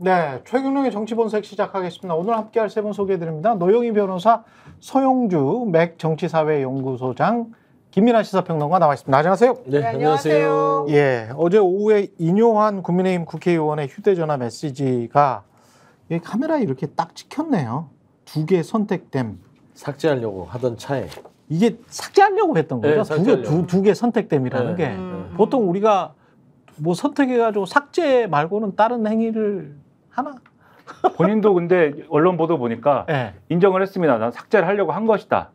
네, 최경영의 정치본색 시작하겠습니다. 오늘 함께할 세 분 소개해드립니다. 노영희 변호사, 서용주 맥 정치사회연구소장, 김민아 시사평론가 나와 있습니다. 안녕하세요. 네, 안녕하세요. 예, 어제 오후에 인요한 국민의힘 국회의원의 휴대전화 메시지가 이 카메라에 이렇게 딱 찍혔네요. 2개 선택됨. 삭제하려고 하던 차에. 이게 삭제하려고 했던 거죠? 네, 두 개 선택됨이라는 게. 보통 우리가 뭐 선택해가지고 삭제 말고는 다른 행위를 하나? 본인도 근데 언론 보도 보니까 네. 인정을 했습니다. 난 삭제를 하려고 한 것이다.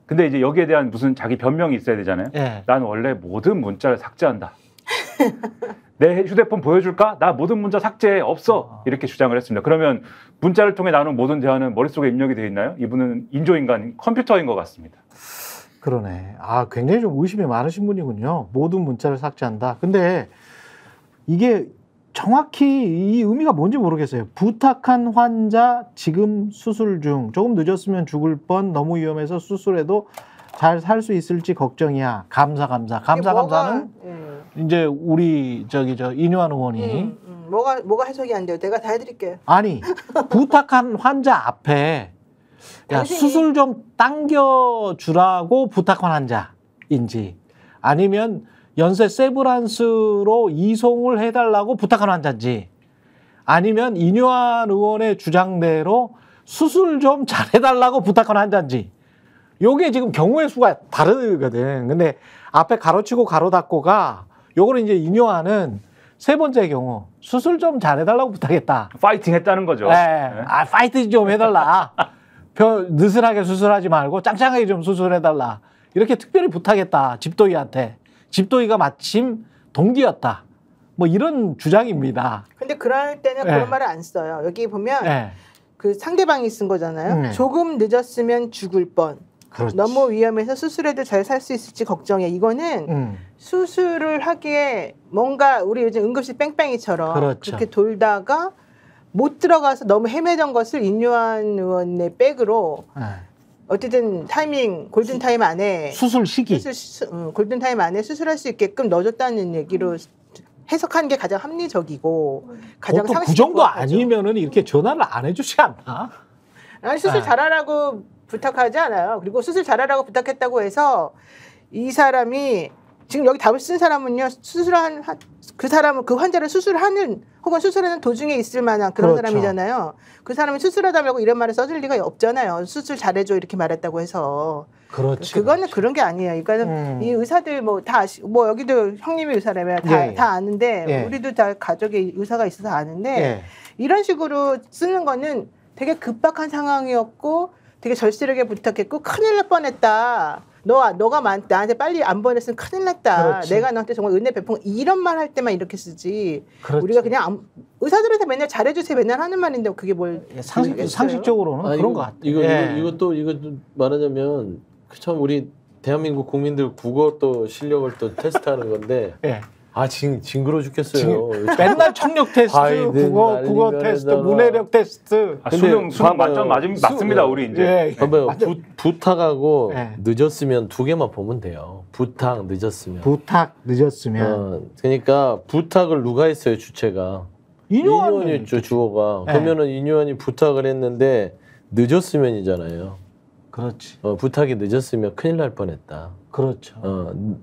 근데 이제 여기에 대한 무슨 자기 변명이 있어야 되잖아요. 네. 난 원래 모든 문자를 삭제한다. 내 휴대폰 보여줄까? 나 모든 문자 삭제 없어. 이렇게 주장을 했습니다. 그러면 문자를 통해 나눈 모든 대화는 머릿속에 입력이 되어 있나요? 이분은 인조인간 컴퓨터인 것 같습니다. 그러네. 아, 굉장히 좀 의심이 많으신 분이군요. 모든 문자를 삭제한다. 근데 이게 정확히 이 의미가 뭔지 모르겠어요. 부탁한 환자 지금 수술 중. 조금 늦었으면 죽을 뻔. 너무 위험해서 수술해도 잘 살 수 있을지 걱정이야. 감사는 이제 우리 저 인요한 의원이 뭐가 해석이 안 돼요? 내가 다 해드릴게요. 아니 부탁한 환자 앞에 야, 수술 좀 당겨주라고 부탁한 환자인지 아니면 연세 세브란스로 이송을 해달라고 부탁한 환자인지 아니면 인요한 의원의 주장대로 수술 좀 잘해달라고 부탁한 환자인지 요게 지금 경우의 수가 다르거든. 근데 앞에 가로치고 가로 닫고가 요거는 이제 인요한은 세 번째 경우 수술 좀 잘해달라고 부탁했다. 파이팅 했다는 거죠. 네. 아, 파이팅 좀 해달라. 느슨하게 수술하지 말고 짱짱하게 좀 수술해달라. 이렇게 특별히 부탁했다. 집도의한테. 집도의가 마침 동기였다. 뭐 이런 주장입니다. 근데 그럴 때는 그런 말을 안 써요. 여기 보면 그 상대방이 쓴 거잖아요. 조금 늦었으면 죽을 뻔. 그렇지. 너무 위험해서 수술해도 잘 살 수 있을지 걱정해. 이거는 수술을 하기에 뭔가 우리 요즘 응급실 뺑뺑이처럼 그렇게 돌다가 못 들어가서 너무 헤매던 것을 인요한 의원의 백으로 어쨌든 타이밍 골든타임 안에 수술 시기 골든타임 안에 수술할 수 있게끔 넣어줬다는 얘기로 해석하는 게 가장 합리적이고 가장 상식적이고 그 정도 아니면은 이렇게 전화를 안 해주지 않나? 아니 수술 잘하라고 부탁하지 않아요. 그리고 수술 잘하라고 부탁했다고 해서 이 사람이 지금 여기 답을 쓴 사람은요 수술한 그 사람은 그 환자를 수술하는 혹은 수술하는 도중에 있을 만한 그런 사람이잖아요. 그 사람이 수술하다 말고 이런 말을 써줄 리가 없잖아요. 수술 잘해줘 이렇게 말했다고 해서. 그거는 그런 게 아니에요. 이거는 이 의사들 뭐 다 뭐 여기도 형님이 의사라면 다 아는데 우리도 다 가족에 의사가 있어서 아는데 이런 식으로 쓰는 거는 되게 급박한 상황이었고 되게 절실하게 부탁했고 큰일 날 뻔했다. 너가 나한테 빨리 안 보냈으면 큰일 났다. 그렇지. 내가 너한테 정말 은혜 베푼 이런 말 할 때만 이렇게 쓰지. 그렇지. 우리가 그냥 의사들한테 맨날 잘해주세요 맨날 하는 말인데 그게 뭘 상식적으로는 그런 것 같아요. 이것도 말하자면 처음 우리 대한민국 국민들 국어도 실력을 또 테스트하는 건데 아 징그러 죽겠어요. 맨날 청력 테스트, 국어 테스트, 문해력 테스트. 수능 만점 맞습니다. 우리 이제. 봐봐요. 부탁하고 늦었으면 두 개만 보면 돼요. 부탁 늦었으면. 그러니까 부탁을 누가 했어요 주체가? 인요한이었죠 주어가. 그러면은 인요한이 부탁을 했는데 늦었으면이잖아요. 그렇지. 부탁이 늦었으면 큰일 날 뻔했다. 그렇죠.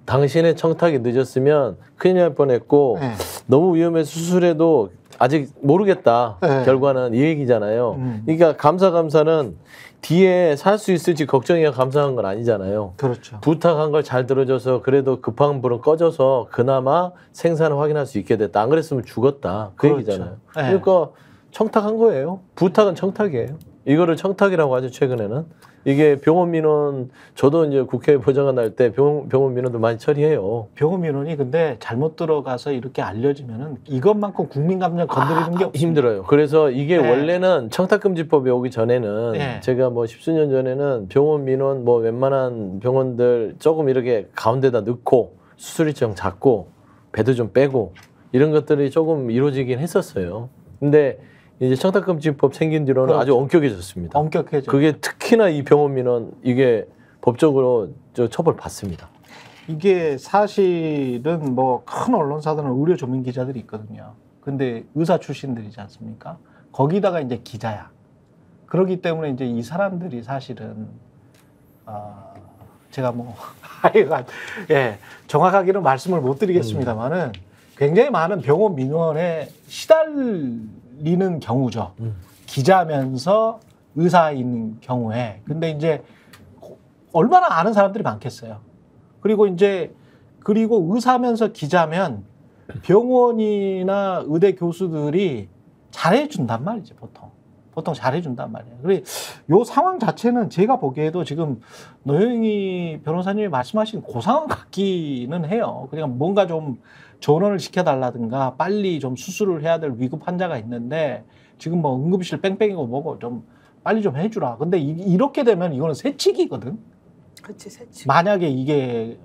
당신의 청탁이 늦었으면 큰일 날 뻔했고 너무 위험해서 수술해도 아직 모르겠다. 결과는 이 얘기잖아요. 그러니까 감사는 뒤에 살 수 있을지 걱정해야 감사한 건 아니잖아요. 그렇죠. 부탁한 걸 잘 들어줘서 그래도 급한 불은 꺼져서 그나마 생사를 확인할 수 있게 됐다. 안 그랬으면 죽었다. 그 얘기잖아요. 그러니까 청탁한 거예요. 부탁은 청탁이에요. 이거를 청탁이라고 하죠 최근에는. 이게 병원 민원 저도 이제 국회 보좌관 할 때 병원 민원도 많이 처리해요. 병원 민원이 근데 잘못 들어가서 이렇게 알려지면은 이것만큼 국민 감정 건드리는 게 없습니다. 힘들어요. 그래서 이게 원래는 청탁금지법이 오기 전에는 제가 뭐 십수년 전에는 병원 민원 뭐 웬만한 병원들 조금 이렇게 가운데다 넣고 수술 일정 잡고 배도 좀 빼고 이런 것들이 조금 이루어지긴 했었어요. 근데 이제 청탁금지법 생긴 뒤로는 아주 엄격해졌습니다. 엄격해져. 그게 특히나 이 병원 민원 이게 법적으로 처벌 받습니다. 이게 사실은 뭐 큰 언론사들은 의료 전문 기자들이 있거든요. 근데 의사 출신들이지 않습니까? 거기다가 이제 기자야. 그렇기 때문에 이제 이 사람들이 사실은 제가 뭐 하여간 예, 정확하게는 말씀을 못 드리겠습니다만은 굉장히 많은 병원 민원에 시달리는 경우죠. 기자면서 의사인 경우에. 근데 이제 얼마나 아는 사람들이 많겠어요. 그리고 의사면서 기자면 병원이나 의대 교수들이 잘해준단 말이지, 보통 잘해준단 말이에요. 그리고 요 상황 자체는 제가 보기에도 지금 노영희 변호사님이 말씀하신 그 상황 같기는 해요. 그냥 뭔가 좀 전원을 시켜달라든가 빨리 좀 수술을 해야 될 위급 환자가 있는데 지금 뭐 응급실 뺑뺑이고 뭐고 좀 빨리 좀 해주라. 근데 이렇게 되면 이거는 새치기거든. 그렇지, 새치기. 만약에 이게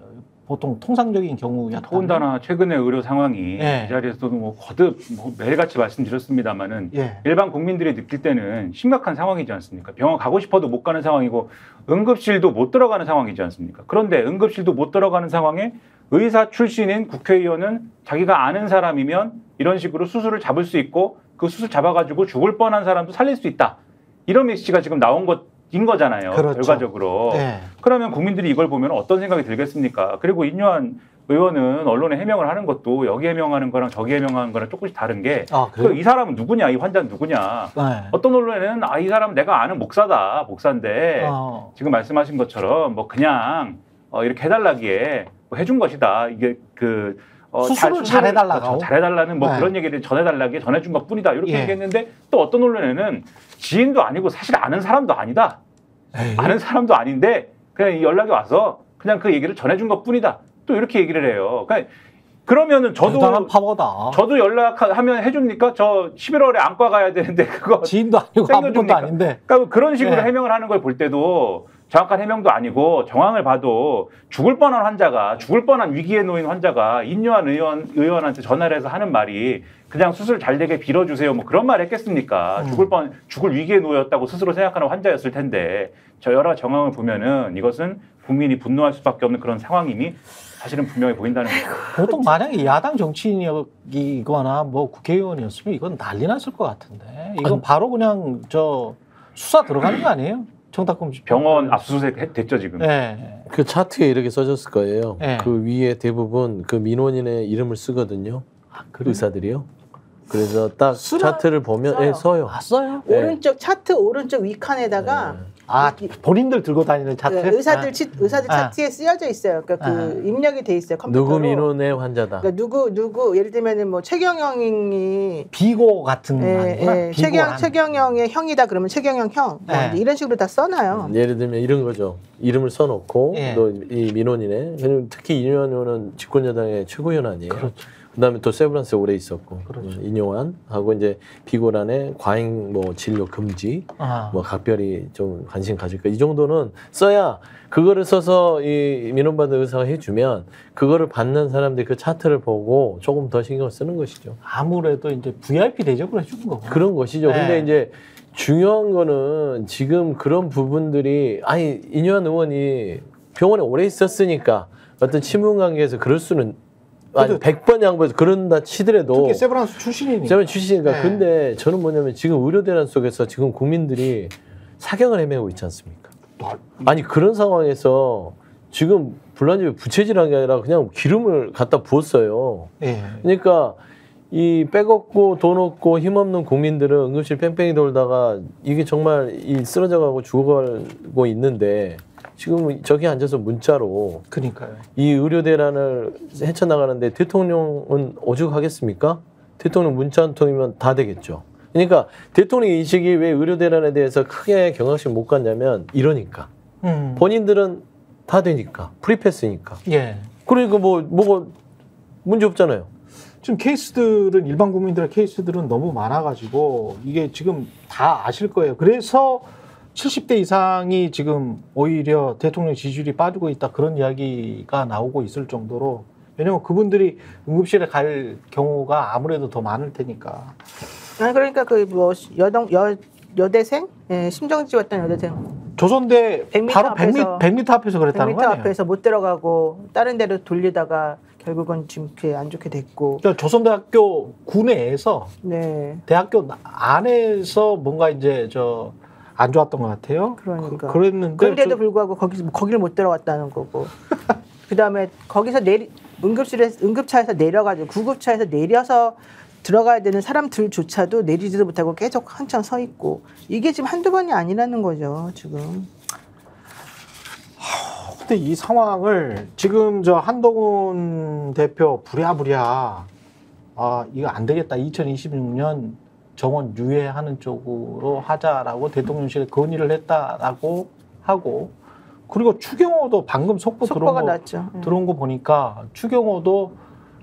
보통 통상적인 경우였다면 더군다나 최근의 의료 상황이 예. 이 자리에서도 뭐 거듭 매일같이 말씀드렸습니다마는 예. 일반 국민들이 느낄 때는 심각한 상황이지 않습니까? 병원 가고 싶어도 못 가는 상황이고 응급실도 못 들어가는 상황이지 않습니까? 그런데 응급실도 못 들어가는 상황에 의사 출신인 국회의원은 자기가 아는 사람이면 이런 식으로 수술을 잡을 수 있고 그 수술 잡아가지고 죽을 뻔한 사람도 살릴 수 있다. 이런 메시지가 지금 나온 것인 거잖아요. 그렇죠. 결과적으로. 네. 그러면 국민들이 이걸 보면 어떤 생각이 들겠습니까? 그리고 인요한 의원은 언론에 해명을 하는 것도 여기 해명하는 거랑 저기 해명하는 거랑 조금씩 다른 게 이 사람은 누구냐, 이 환자는 누구냐. 네. 어떤 언론에는 이 사람은 내가 아는 목사인데 지금 말씀하신 것처럼 뭐 그냥 이렇게 해달라기에 뭐 해준 것이다. 이게 수술을 잘해달라고. 잘해달라는 뭐 네. 그런 얘기를 전해달라기에 전해준 것 뿐이다. 이렇게 예. 얘기했는데 또 어떤 언론에는 지인도 아니고 사실 아는 사람도 아니다. 에이. 아는 사람도 아닌데 그냥 연락이 와서 그냥 그 얘기를 전해준 것 뿐이다. 또 이렇게 얘기를 해요. 그러면은 대단한 파워다. 저도 연락하면 해줍니까? 저 11월에 안과 가야 되는데 그거 지인도 아니고 아무것도 아닌데. 그러니까 그런 식으로 네. 해명을 하는 걸 볼 때도 정확한 해명도 아니고 정황을 봐도 죽을 뻔한 위기에 놓인 환자가 인요한 의원한테 전화를 해서 하는 말이 그냥 수술 잘 되게 빌어주세요. 뭐 그런 말 했겠습니까? 죽을 위기에 놓였다고 스스로 생각하는 환자였을 텐데 저 여러 정황을 보면은 이것은 국민이 분노할 수밖에 없는 그런 상황임이 사실은 분명히 보인다는 거죠. 보통 만약에 야당 정치인이거나 뭐 국회의원이었으면 이건 난리 났을 것 같은데 이건 바로 그냥 수사 들어가는 거 아니에요? 청탁금지 병원 압수수색 됐죠 지금. 네. 그 차트에 이렇게 써졌을 거예요. 네. 그 위에 대부분 그 민원인의 이름을 쓰거든요. 의사들이요. 그래서 딱 차트를 보면 써요. 써요? 네. 오른쪽 차트 오른쪽 위칸에다가 본인들 들고 다니는 차트? 네, 의사들 차트에 쓰여져 있어요. 그러니까 그 입력이 돼 있어요. 컴퓨터로. 누구 민원의 환자다. 그러니까 누구 예를 들면은 뭐 최경영이 비고 같은 아니구나. 최경영의 형이다 그러면 최경영 형 뭐 이런 식으로 다 써놔요. 예를 들면 이런 거죠. 이름을 써놓고 예. 또 이 민원인의 특히 인요한 의원은 집권여당의 최고위원 아니에요. 그렇죠. 그다음에 또 세브란스에 오래 있었고 그렇죠. 인요한 하고 이제 비고란의 과잉 뭐 진료 금지 뭐 각별히 좀 관심 가질까 이 정도는 써야 그거를 써서 이 민원받은 의사가 해주면 그거를 받는 사람들이 그 차트를 보고 조금 더 신경을 쓰는 것이죠. 아무래도 이제 VIP 대접을 해주는 거고 그런 것이죠. 네. 근데 이제 중요한 거는 지금 그런 부분들이 인요한 의원이 병원에 오래 있었으니까 어떤 친분 관계에서 그럴 수는 100번 양보해서 그런다 치더라도 특히 세브란스 출신이니까. 세브란스 출신이니까. 네. 근데 저는 뭐냐면 지금 의료대란 속에서 지금 국민들이 사경을 헤매고 있지 않습니까? 아니 그런 상황에서 지금 불난집에 부채질한 게 아니라 그냥 기름을 갖다 부었어요. 네. 그러니까 이 빼먹고 돈 없고 힘없는 국민들은 응급실 뺑뺑이 돌다가 이게 정말 쓰러져가고 죽어가고 있는데 지금 저기 앉아서 문자로 그러니까요. 이 의료대란을 헤쳐나가는데 대통령은 오죽하겠습니까? 대통령 문자 한 통이면 다 되겠죠. 그러니까 대통령 인식이 왜 의료대란에 대해서 크게 경각심 못 갖냐면 이러니까. 본인들은 다 되니까. 프리패스니까. 예. 그러니까 뭐가 문제 없잖아요. 지금 케이스들은 일반 국민들의 케이스들은 너무 많아가지고 이게 지금 다 아실 거예요. 그래서 70대 이상이 지금 오히려 대통령 지지율이 빠지고 있다 그런 이야기가 나오고 있을 정도로 왜냐면 그분들이 응급실에 갈 경우가 아무래도 더 많을 테니까. 그러니까 그 뭐 여대생 심정지 왔던 여대생 조선대 100m 바로 앞에서 100m 앞에서 그랬다는 100m 거 아니에요? 앞에서 못 들어가고 다른 데로 돌리다가 결국은 지금 그게 안 좋게 됐고. 그러니까 조선대학교 구내에서 네. 대학교 안에서 뭔가 이제 안 좋았던 것 같아요. 그러니까. 그랬는데 그런데도 불구하고 거기를 못 들어갔다는 거고. 그다음에 거기서 응급차에서 내려가지고 구급차에서 내려서 들어가야 되는 사람들조차도 내리지도 못하고 계속 한참 서 있고 이게 지금 한두 번이 아니라는 거죠 지금. 근데 이 상황을 지금 한동훈 대표 부랴부랴 이거 안 되겠다 2026년 정원 유예하는 쪽으로 하자라고 대통령실에 건의를 했다라고 하고 그리고 추경호도 방금 속보 들어온 거 보니까 추경호도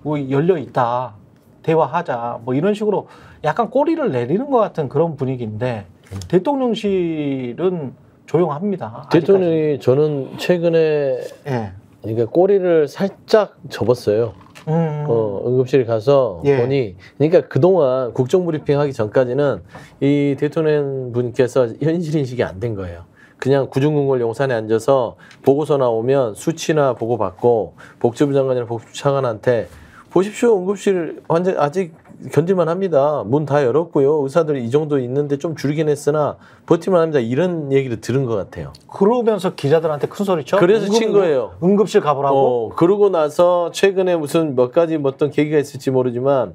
뭐 열려 있다. 대화하자 뭐 이런 식으로 약간 꼬리를 내리는 것 같은 그런 분위기인데 대통령실은 조용합니다. 대통령이 저는 최근에 예. 그러니까 꼬리를 살짝 접었어요. 응급실에 가서 예. 보니 그러니까 그동안 국정브리핑 하기 전까지는 이 대통령 분께서 현실 인식이 안 된 거예요. 그냥 구중궁궐 용산에 앉아서 보고서 나오면 수치나 보고받고 복지부 장관이나 복지부 차관한테 보십시오. 응급실 환자 아직 견딜만 합니다. 문 다 열었고요. 의사들이 이 정도 있는데 좀 줄긴 했으나 버티만 합니다. 이런 얘기를 들은 것 같아요. 그러면서 기자들한테 큰 소리 쳐? 그래서 친 거예요. 응급실 가보라고? 그러고 나서 최근에 무슨 몇 가지 어떤 계기가 있을지 모르지만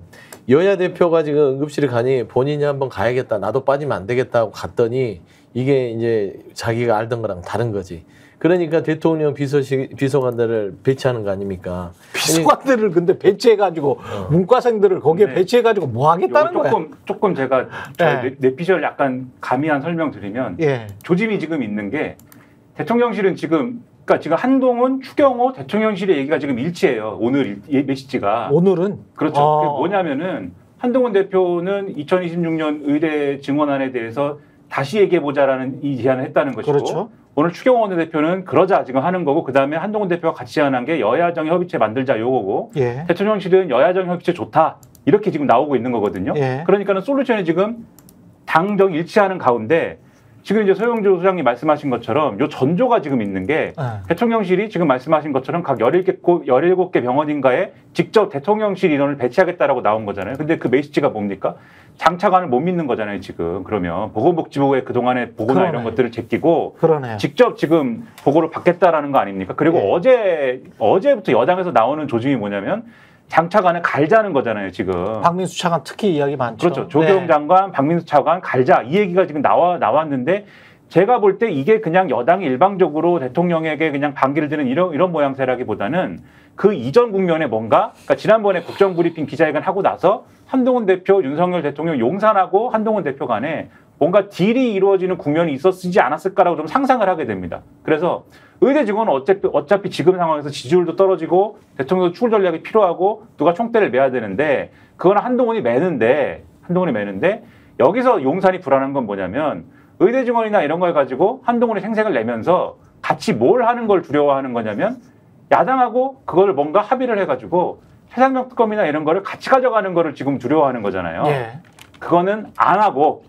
여야 대표가 지금 응급실에 가니 본인이 한번 가야겠다. 나도 빠지면 안 되겠다 하고 갔더니 이게 이제 자기가 알던 거랑 다른 거지. 그러니까 대통령 비서관들을 배치하는 거 아닙니까? 비서관들을 근데 배치해가지고 문과생들을 거기에 네. 배치해가지고 뭐 하겠다는 거야? 조금 제가 내피셜 약간 가미한 설명드리면 예. 조짐이 지금 있는 게 대통령실은 지금 그러니까 지금 한동훈, 추경호 대통령실의 얘기가 지금 일치해요. 오늘 메시지가. 오늘은? 그렇죠. 그게 뭐냐면은 한동훈 대표는 2026년 의대 증원안에 대해서 다시 얘기해보자라는 이 제안을 했다는 것이고 그렇죠. 오늘 추경호 원내대표는 그러자 지금 하는 거고 그다음에 한동훈 대표가 같이 제안한 게 여야정 협의체 만들자 요거고 예. 대통령실은 여야정 협의체 좋다 이렇게 지금 나오고 있는 거거든요. 예. 그러니까는 솔루션이 지금 당정 일치하는 가운데 지금 이제 소영주 소장님 말씀하신 것처럼 요 전조가 지금 있는 게 대통령실이 지금 말씀하신 것처럼 각 17개 병원인가에 직접 대통령실 인원을 배치하겠다라고 나온 거잖아요. 근데 그 메시지가 뭡니까? 장차관을 못 믿는 거잖아요, 지금. 그러면 보건복지부의 그동안의 보고나 이런 것들을 제끼고 그러네요. 직접 지금 보고를 받겠다라는 거 아닙니까? 그리고 예. 어제부터 여당에서 나오는 조짐이 뭐냐면 장차관을 갈자는 거잖아요, 지금. 박민수 차관 특히 이야기 많죠. 그렇죠. 조경 장관, 박민수 차관 갈자 이 얘기가 지금 나왔는데 제가 볼 때 이게 그냥 여당이 일방적으로 대통령에게 그냥 반기를 드는 이런 모양새라기보다는 그 이전 국면에 뭔가 그러니까 지난번에 국정브리핑 기자회견 하고 나서 한동훈 대표, 윤석열 대통령 용산하고 한동훈 대표 간에 뭔가 딜이 이루어지는 국면이 있었지 않았을까라고 좀 상상을 하게 됩니다. 그래서 의대 직원은 어차피 지금 상황에서 지지율도 떨어지고 대통령도 추월 전략이 필요하고 누가 총대를 매야 되는데 그거는 한동훈이 매는데 여기서 용산이 불안한 건 뭐냐면 의대 직원이나 이런 걸 가지고 한동훈이 생색을 내면서 같이 뭘 하는 걸 두려워하는 거냐면 야당하고 그걸 뭔가 합의를 해가지고 최상병 특검이나 이런 거를 같이 가져가는 거를 지금 두려워하는 거잖아요. 예. 그거는 안 하고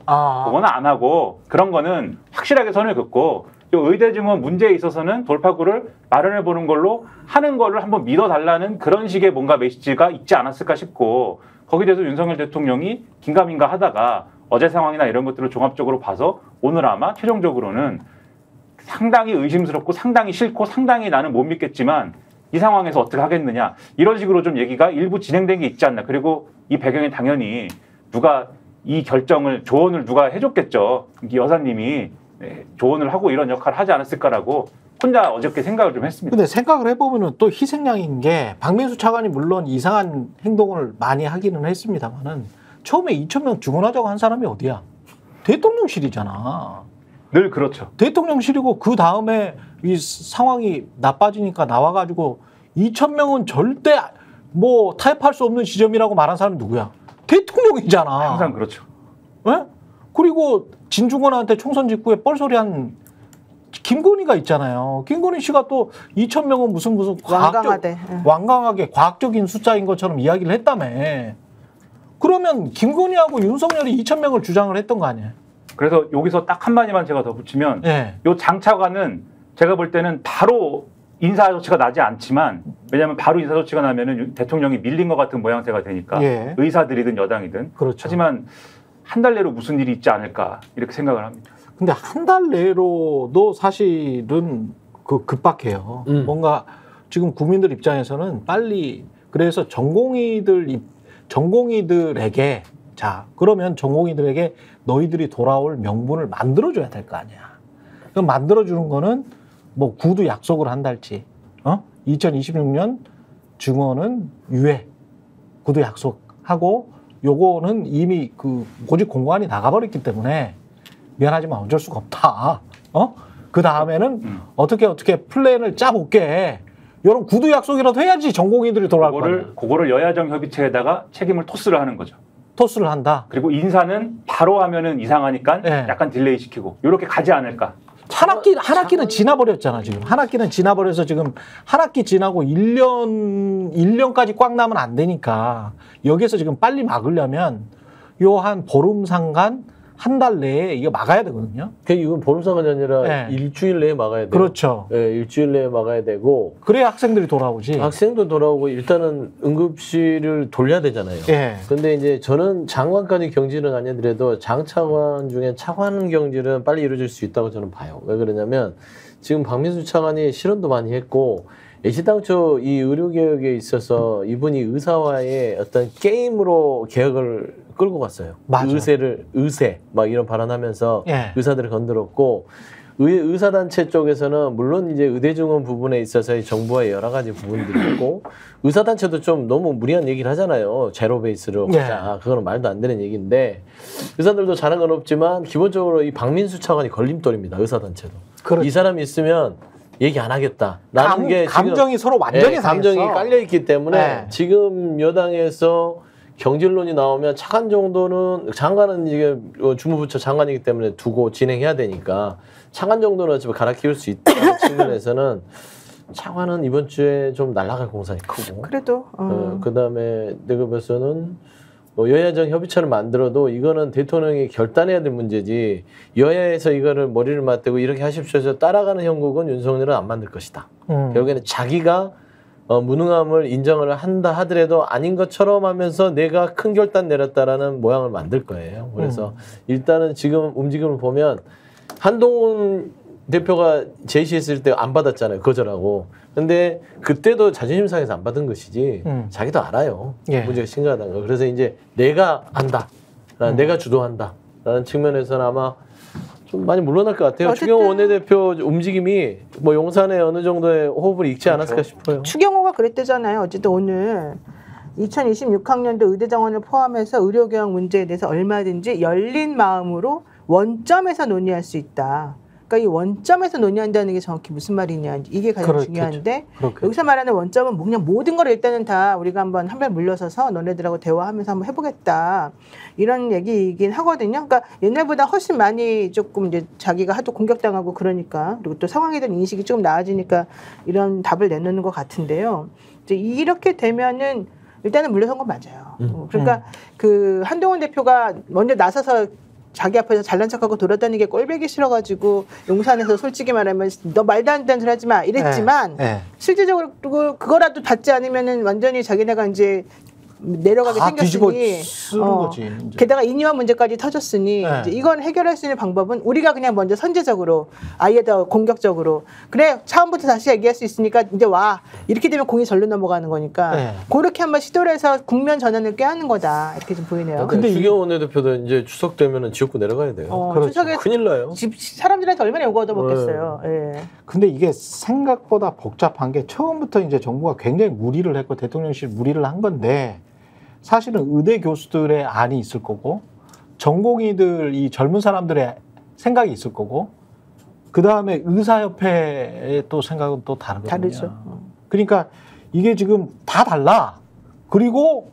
그런 거는 확실하게 선을 긋고 의대 증원 문제에 있어서는 돌파구를 마련해 보는 걸로 하는 거를 한번 믿어달라는 그런 식의 뭔가 메시지가 있지 않았을까 싶고 거기에 대해서 윤석열 대통령이 긴가민가 하다가 어제 상황이나 이런 것들을 종합적으로 봐서 오늘 아마 최종적으로는 상당히 의심스럽고 상당히 싫고 상당히 나는 못 믿겠지만 이 상황에서 어떻게 하겠느냐 이런 식으로 좀 얘기가 일부 진행된 게 있지 않나. 그리고 이 배경에 당연히 누가 이 조언을 누가 해줬겠죠. 여사님이 조언을 하고 이런 역할을 하지 않았을까라고 혼자 어저께 생각을 좀 했습니다. 근데 생각을 해보면은 또 희생양인 게 박민수 차관이 물론 이상한 행동을 많이 하기는 했습니다만은 처음에 2,000명 증원하자고 한 사람이 어디야? 대통령실이잖아. 늘 그렇죠. 대통령실이고 그 다음에 이 상황이 나빠지니까 나와가지고 2,000명은 절대 뭐 타협할 수 없는 지점이라고 말한 사람이 누구야? 대통령이잖아. 항상 그렇죠. 네? 그리고 진중권한테 총선 직후에 뻘소리한 김건희가 있잖아요. 김건희 씨가 또 2,000명은 무슨 완강하게 과학적인 숫자인 것처럼 이야기를 했다며. 그러면 김건희하고 윤석열이 2,000명을 주장을 했던 거 아니에요? 그래서 여기서 딱 한마디만 제가 더 붙이면 네. 요 장차관은 제가 볼 때는 바로 인사 조치가 나지 않지만 왜냐하면 바로 인사 조치가 나면은 대통령이 밀린 것 같은 모양새가 되니까 예. 의사들이든 여당이든 그렇죠. 하지만 한 달 내로 무슨 일이 있지 않을까 이렇게 생각을 합니다. 근데 한 달 내로도 사실은 급박해요. 뭔가 지금 국민들 입장에서는 빨리 그래서 전공의들에게 자 그러면 전공의들에게 너희들이 돌아올 명분을 만들어줘야 될 거 아니야. 그럼 만들어주는 거는 뭐 구두 약속을 한달치 2026년 증원은 유예 구두 약속하고 요거는 이미 모집 공고안이 나가버렸기 때문에 미안하지만 어쩔 수가 없다. 그 다음에는 어떻게 플랜을 짜볼게. 이런 구두 약속이라도 해야지 전공의들이 돌아올 거예요. 그거를 여야정 협의체에다가 책임을 토스를 하는 거죠. 토스를 한다. 그리고 인사는 바로 하면은 이상하니까 네. 약간 딜레이 시키고 이렇게 가지 않을까. 한 학기는 지나버렸잖아 지금. 한 학기는 지나버려서 지금 한 학기 지나고 1년까지 꽉 나면 안 되니까 여기서 지금 빨리 막으려면 요 한 보름 상간 한 달 내에 이거 막아야 되거든요. 이건 보름상관이 아니라 네. 일주일 내에 막아야 돼요. 그렇죠. 네, 일주일 내에 막아야 되고 그래야 학생들이 돌아오지. 학생도 돌아오고 일단은 응급실을 돌려야 되잖아요. 예. 근데 이제 저는 장관까지 경질은 아니더라도 장차관 중에 차관 경질은 빨리 이루어질 수 있다고 저는 봐요. 왜 그러냐면 지금 박민수 차관이 실언도 많이 했고 애시당초 이 의료개혁에 있어서 이분이 의사와의 어떤 게임으로 개혁을 끌고 갔어요. 맞아. 의세 막 이런 발언하면서 예. 의사들을 건드렸고 의사단체 쪽에서는 물론 이제 의대 증원 부분에 있어서의 정부와의 여러 가지 부분들이 있고 의사단체도 좀 너무 무리한 얘기를 하잖아요. 제로 베이스로 가자. 그거는 말도 안 되는 얘기인데 의사들도 잘한 건 없지만 기본적으로 이 박민수 차관이 걸림돌입니다. 의사단체도. 그렇죠. 이 사람이 있으면 얘기 안 하겠다. 라는 게 감정이 지금, 서로 완전히 감정이 깔려 있기 때문에 네. 지금 여당에서 경질론이 나오면 장관은 이게 주무부처 장관이기 때문에 두고 진행해야 되니까 차관 정도는 어차피 갈아 끼울 수 있다는 측면에서는 차관은 이번 주에 좀 날아갈 공산이 크고 그래도 그다음에 내가 봐서는 여야정 협의체를 만들어도 이거는 대통령이 결단해야 될 문제지 여야에서 이거를 머리를 맞대고 이렇게 하십시오 해서 따라가는 형국은 윤석열은 안 만들 것이다. 결국에는 자기가 무능함을 인정을 한다 하더라도 아닌 것처럼 하면서 내가 큰 결단 내렸다라는 모양을 만들 거예요. 그래서 일단은 지금 움직임을 보면 한동훈 대표가 제시했을 때 안 받았잖아요. 거절하고. 근데 그때도 자존심 상해서 안 받은 것이지 자기도 알아요. 예. 문제가 심각하다는 거. 그래서 이제 내가 한다. 내가 주도한다. 라는 측면에서는 아마 좀 많이 물러날 것 같아요. 추경호 원내대표 움직임이 뭐 용산에 어느 정도의 호흡을 잃지 않았을까 싶어요. 추경호가 그랬대잖아요. 어쨌든 오늘 2026학년도 의대 정원을 포함해서 의료개혁 문제에 대해서 얼마든지 열린 마음으로 원점에서 논의할 수 있다. 그러니까 이 원점에서 논의한다는 게 정확히 무슨 말이냐 이게 가장 중요한데 여기서 말하는 원점은 그냥 모든 걸 일단은 다 우리가 한번 한 발 물러서서 너네들하고 대화하면서 한번 해보겠다 이런 얘기이긴 하거든요. 그러니까 옛날보다 훨씬 많이 조금 이제 자기가 하도 공격당하고 그러니까 그리고 또 상황에 대한 인식이 조금 나아지니까 이런 답을 내놓는 것 같은데요. 이제 이렇게 되면은 일단은 물러선 건 맞아요. 그러니까 그 한동훈 대표가 먼저 나서서 자기 앞에서 잘난 척하고 돌아다니게 꼴보기 싫어가지고 용산에서 솔직히 말하면 너 말도 안 되는 소리 하지 마 이랬지만 실질적으로 그거라도 닿지 않으면은 완전히 자기네가 이제 내려가게 생겼으니 거지, 게다가 인이화 문제까지 터졌으니 이제 이건 해결할 수 있는 방법은 우리가 그냥 먼저 선제적으로 아예 더 공격적으로 그래 처음부터 다시 얘기할 수 있으니까 이제 와 이렇게 되면 공이 절로 넘어가는 거니까 그렇게 한번 시도를 해서 국면 전환을 꾀하는 거다 이렇게 좀 보이네요. 근데 추경호 원내대표도 이제 추석 되면은 지역구 내려가야 돼요. 추석에 큰일 나요. 사람들한테 얼마나 요구 얻어먹겠어요. 근데 이게 생각보다 복잡한 게 처음부터 이제 정부가 굉장히 무리를 했고 대통령실 무리를 한 건데 사실은 의대 교수들의 안이 있을 거고 전공의들 이 젊은 사람들의 생각이 있을 거고 그 다음에 의사협회의 또 생각은 또 다르거든요. 다르죠. 그러니까 이게 지금 다 달라. 그리고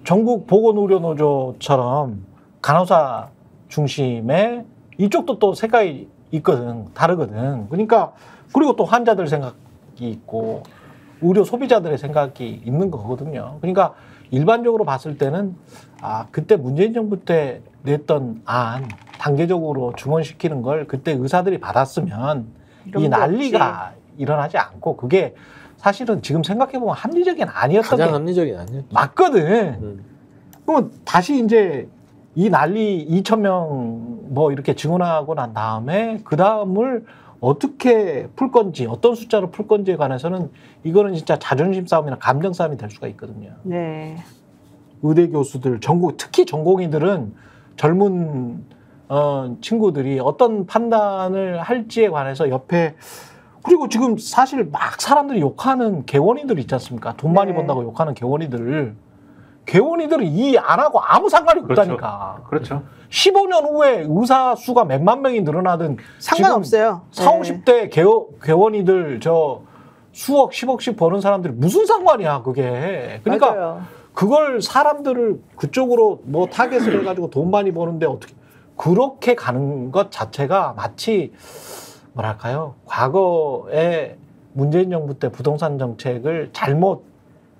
전국 보건의료노조처럼 간호사 중심의 이쪽도 또 생각이 있거든. 다르거든. 그러니까 그리고 또 환자들 생각이 있고 의료 소비자들의 생각이 있는 거거든요. 그러니까 일반적으로 봤을 때는 그때 문재인 정부 때 냈던 안 단계적으로 중원시키는 걸 그때 의사들이 받았으면 이 난리가 일어나지 않고 그게 사실은 지금 생각해보면 합리적인 아니었던 가장 게 합리적인 아니었죠. 맞거든. 그러면 다시 이제 이 난리 2,000명 뭐 이렇게 증언하고 난 다음에 그 다음을 어떻게 풀 건지 어떤 숫자로 풀 건지에 관해서는 이거는 진짜 자존심 싸움이나 감정 싸움이 될 수가 있거든요. 네. 의대 교수들, 특히 전공의들은 젊은 친구들이 어떤 판단을 할지에 관해서 옆에 그리고 지금 사실 막 사람들이 욕하는 개원이들 있지 않습니까? 돈 많이 네. 번다고 욕하는 개원이들은 이 안 하고 아무 상관이 없다니까. 그렇죠. 15년 후에 의사 수가 몇만 명이 늘어나든 상관없어요. 지금 40, 50대 개원이들 저 수억, 10억씩 버는 사람들이 무슨 상관이야 그게. 그러니까 맞아요. 그걸 사람들을 그쪽으로 뭐 타겟을 해가지고 돈 많이 버는데 어떻게 그렇게 가는 것 자체가 마치 뭐랄까요 과거에 문재인 정부 때 부동산 정책을 잘못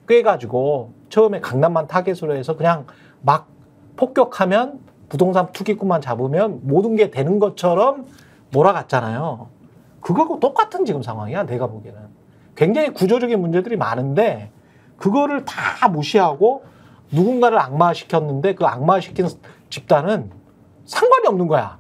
꿰가지고 처음에 강남만 타겟으로 해서 그냥 막 폭격하면 부동산 투기꾼만 잡으면 모든 게 되는 것처럼 몰아갔잖아요. 그거하고 똑같은 지금 상황이야 내가 보기에는. 굉장히 구조적인 문제들이 많은데 그거를 다 무시하고 누군가를 악마시켰는데 그 악마시킨 집단은 상관이 없는 거야.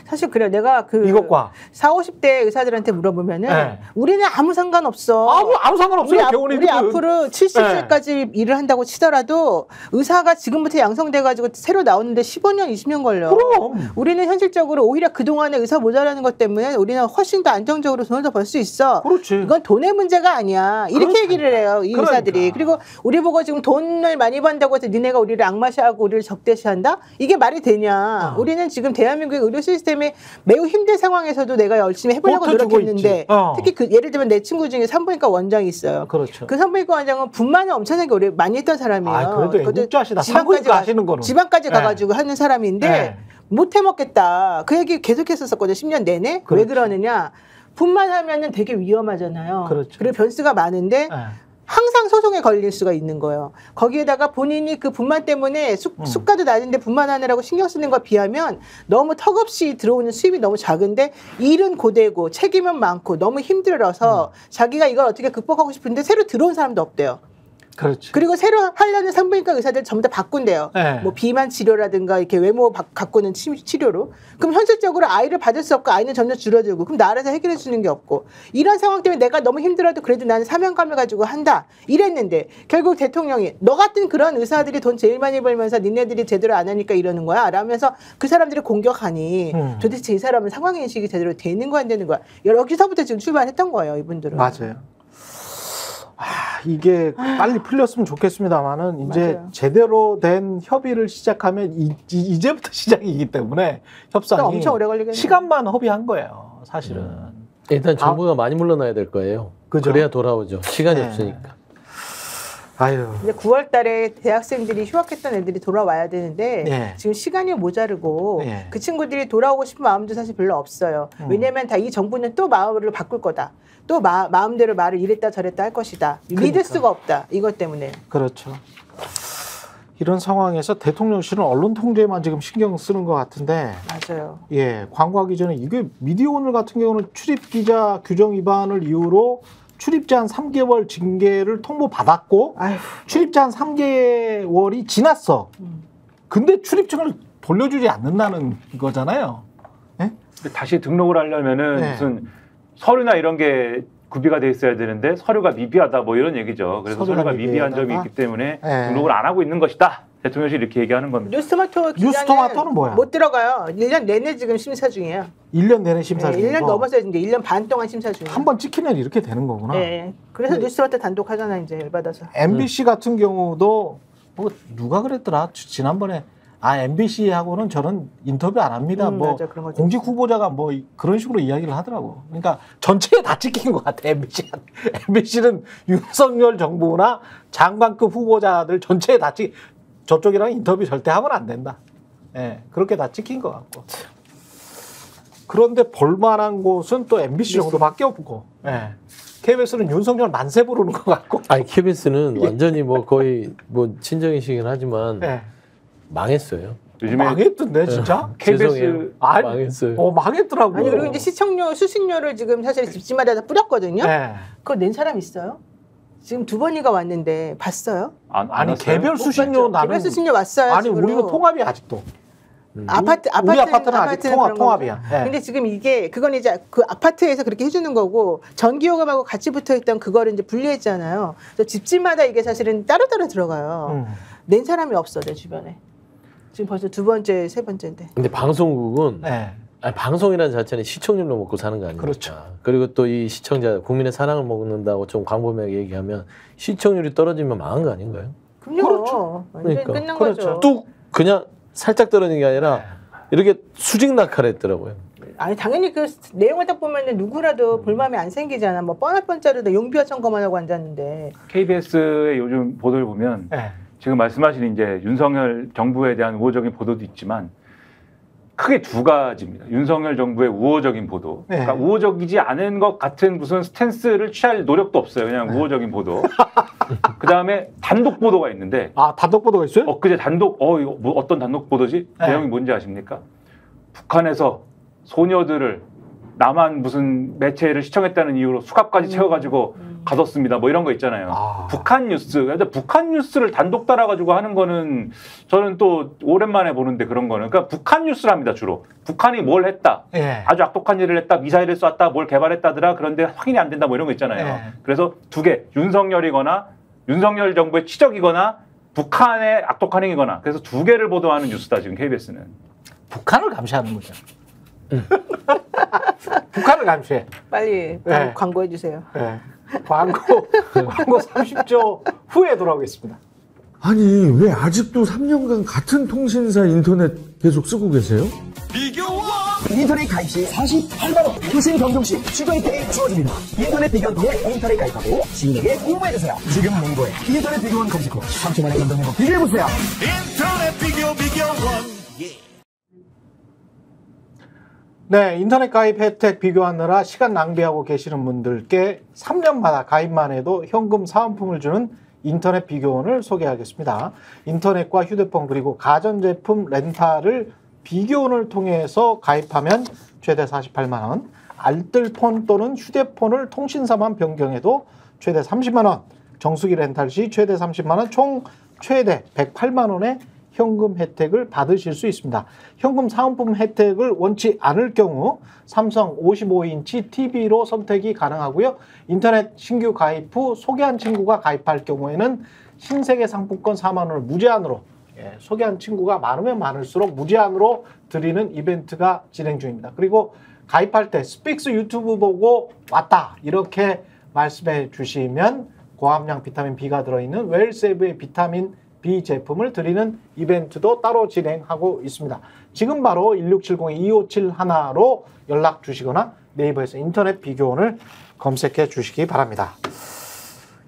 사실 그래요. 내가 그 이것과 40, 50대 의사들한테 물어보면은 네. 우리는 아무 상관없어. 아무 상관없어요. 우리 앞으로 70세까지 일을 한다고 치더라도 의사가 지금부터 양성돼가지고 새로 나오는데 15년, 20년 걸려. 그럼. 우리는 현실적으로 오히려 그동안에 의사 모자라는 것 때문에 우리는 훨씬 더 안정적으로 돈을 더 벌 수 있어. 그렇지. 이건 돈의 문제가 아니야. 이렇게 그렇다니까. 얘기를 해요. 이 의사들이. 그리고 우리 보고 지금 돈을 많이 번다고 해서 니네가 우리를 악마시하고 우리를 적대시한다? 이게 말이 되냐. 우리는 지금 대한민국의 의료 시스템이 매우 힘든 상황에서도 내가 열심히 해보려고 노력했는데 특히 그 예를 들면 내 친구 중에 산부인과 원장이 있어요. 그렇죠. 그 산부인과 원장은 분만을 엄청나게 오래 많이 했던 사람이에요. 아, 그래도 애국자시다. 산부인과 하시는 거는. 지방까지 가가지고 하는 사람인데 못 해먹겠다. 그 얘기 계속했었거든요. 10년 내내. 그렇지. 왜 그러느냐. 분만하면은 되게 위험하잖아요. 그렇죠. 그리고 변수가 많은데 항상 소송에 걸릴 수가 있는 거예요. 거기에다가 본인이 그 분만 때문에 수가도 낮은데 분만하느라고 신경 쓰는 거 비하면 너무 턱없이 들어오는 수입이 너무 작은데 일은 고되고 책임은 많고 너무 힘들어서 자기가 이걸 어떻게 극복하고 싶은데 새로 들어온 사람도 없대요. 그렇지. 그리고 새로 하려는 산부인과 의사들 전부 다 바꾼대요. 네. 뭐 비만 치료라든가 이렇게 외모 가꾸는 치료로. 그럼 현실적으로 아이를 받을 수 없고 아이는 점점 줄어들고 그럼 나라에서 해결해 주는 게 없고 이런 상황 때문에 내가 너무 힘들어도 그래도 나는 사명감을 가지고 한다 이랬는데 결국 대통령이 너 같은 그런 의사들이 돈 제일 많이 벌면서 니네들이 제대로 안 하니까 이러는 거야 라면서 그 사람들을 공격하니 도대체 이 사람은 상황인식이 제대로 되는 거야 안 되는 거야 여기서부터 지금 출발했던 거예요 이분들은. 맞아요. 이게 빨리 풀렸으면 좋겠습니다만은 이제 맞아요. 제대로 된 협의를 시작하면 이제부터 시작이기 때문에 협상이 엄청 오래 걸리겠네요. 시간만 허비한 거예요, 사실은. 일단 정부가 많이 물러나야 될 거예요. 그죠? 그래야 돌아오죠. 시간이 네. 없으니까. 아유. 이제 9월 달에 대학생들이 휴학했던 애들이 돌아와야 되는데 지금 시간이 모자르고 그 친구들이 돌아오고 싶은 마음도 사실 별로 없어요. 왜냐하면 다 이 정부는 또 마음을 바꿀 거다. 또 마음대로 말을 이랬다 저랬다 할 것이다. 믿을 수가 없다. 이것 때문에. 그렇죠. 이런 상황에서 대통령실은 언론 통제에만 지금 신경 쓰는 것 같은데. 맞아요. 예, 광고하기 전에 이게 미디어오늘 같은 경우는 출입 기자 규정 위반을 이유로 출입 제한 3개월 징계를 통보받았고 출입 제한 3개월이 지났어. 근데 출입증을 돌려주지 않는다는 거잖아요. 네? 다시 등록을 하려면은 무슨 서류나 이런 게 구비가 돼 있어야 되는데 서류가 미비하다 뭐 이런 얘기죠. 그래서 서류가 미비한 점이 있기 때문에 등록을 안 하고 있는 것이다. 대통령실이 이렇게 얘기하는 겁니다. 뉴스토마토는 뭐야? 못 들어가요. 1년 내내 지금 심사 중이에요. 1년 내내 심사 중이고. 1년 넘었어요. 이제 1년 반 동안 심사 중이에요. 한 번 찍히면 이렇게 되는 거구나. 네. 그래서 뉴스토마토 단독 하잖아 이제 열받아서. MBC 같은 경우도 뭐 누가 그랬더라. 지난번에 MBC하고는 저는 인터뷰 안 합니다. 뭐 맞아, 공직 후보자가 뭐 그런 식으로 이야기를 하더라고. 그러니까 전체에 다 찍힌 것 같아. MBC는 윤석열 정부나 장관급 후보자들 전체에 다 저쪽이랑 인터뷰 절대 하면 안 된다. 예, 그렇게 다 찍힌 것 같고. 그런데 볼만한 곳은 또 MBC 정도밖에 없고. 예. KBS는 윤석열 만세 부르는 것 같고. 아니 KBS는 완전히 뭐 거의 뭐 친정이시긴 하지만. 망했어요. 요즘에 망했던데 진짜? KBS 아니, 망했어요. 망했더라고요. 아니 그리고 이제 시청료 수신료를 지금 사실 집집마다 다 뿌렸거든요. 네. 그거 낸 사람 있어요? 지금 2번이가 왔는데 봤어요? 안 아니 왔어요? 개별 수신료 나는 개별 수신료 왔어요. 아니 집으로. 우리가 통합이야 아직도. 아파트는 아직 통합이야. 네. 근데 지금 이게 그건 이제 그 아파트에서 그렇게 해주는 거고 전기요금하고 같이 붙어있던 그거를 이제 분리했잖아요. 그래서 집집마다 이게 사실은 따로따로 들어가요. 낸 사람이 없어 내 주변에. 지금 벌써 2번째, 3번째인데. 근데 방송국은 네. 아니, 방송이라는 자체는 시청률로 먹고 사는 거 아닙니까? 그렇죠. 그리고 또 이 시청자 국민의 사랑을 먹는다고 좀 광범위하게 얘기하면 시청률이 떨어지면 망한 거 아닌가요? 그럼요. 그렇죠. 완전히 그러니까. 끝난 그렇죠. 거죠. 뚝 그냥 살짝 떨어진 게 아니라 이렇게 수직 낙하했더라고요. 아니 당연히 그 내용을 딱 보면은 누구라도 볼마음이 안 생기잖아. 뭐 뻔할 뻔짜리도 용비어 점검만 하고 앉았는데. KBS의 요즘 보도를 보면 네. 지금 말씀하신 이제 윤석열 정부에 대한 우호적인 보도도 있지만 크게 2가지입니다. 윤석열 정부의 우호적인 보도. 네. 그러니까 우호적이지 않은 것 같은 무슨 스탠스를 취할 노력도 없어요. 그냥 우호적인 보도. 그 다음에 단독 보도가 있는데. 아 단독 보도가 있어요? 엊그제 단독, 이거 뭐 어떤 단독 보도지? 네. 내용이 뭔지 아십니까? 북한에서 소녀들을 남한 무슨 매체를 시청했다는 이유로 수갑까지 채워가지고 가뒀습니다. 뭐 이런 거 있잖아요. 북한 뉴스. 근데 북한 뉴스를 단독 따라가지고 하는 거는 저는 또 오랜만에 보는데 그런 거는. 그러니까 북한 뉴스를 합니다, 주로. 북한이 뭘 했다. 예. 아주 악독한 일을 했다. 미사일을 쐈다. 뭘 개발했다더라. 그런데 확인이 안 된다. 뭐 이런 거 있잖아요. 예. 그래서 2개. 윤석열이거나 윤석열 정부의 치적이거나 북한의 악독한 행위거나. 그래서 2개를 보도하는 뉴스다, 지금 KBS는. 북한을 감시하는 거죠. 북한을 감시해. 빨리 네. 광고해 주세요. 네. 광고 30초 후에 돌아오겠습니다. 아니 왜 아직도 3년간 같은 통신사 인터넷 계속 쓰고 계세요? 인터넷 가입 시 48만 원 교신 변경 시 추가 혜택이 주어집니다. 인터넷 비교원 통해 인터넷 가입하고 지인에게 홍보해주세요. 지금 몽고에 인터넷 비교원 검색 후 3초 만에 감동해보 비교해보세요. 인터넷 비교원. 네, 인터넷 가입 혜택 비교하느라 시간 낭비하고 계시는 분들께 3년마다 가입만 해도 현금 사은품을 주는 인터넷 비교원을 소개하겠습니다. 인터넷과 휴대폰 그리고 가전제품 렌탈을 비교원을 통해서 가입하면 최대 48만 원, 알뜰폰 또는 휴대폰을 통신사만 변경해도 최대 30만 원, 정수기 렌탈 시 최대 30만 원, 총 최대 108만 원의 현금 혜택을 받으실 수 있습니다. 현금 사은품 혜택을 원치 않을 경우 삼성 55인치 TV로 선택이 가능하고요. 인터넷 신규 가입 후 소개한 친구가 가입할 경우에는 신세계 상품권 4만 원을 무제한으로 소개한 친구가 많으면 많을수록 무제한으로 드리는 이벤트가 진행 중입니다. 그리고 가입할 때 스픽스 유튜브 보고 왔다 이렇게 말씀해 주시면 고함량 비타민 B가 들어있는 웰세이브의 비타민 B 제품을 드리는 이벤트도 따로 진행하고 있습니다. 지금 바로 1670-2571로 연락 주시거나 네이버에서 인터넷 비교원을 검색해 주시기 바랍니다.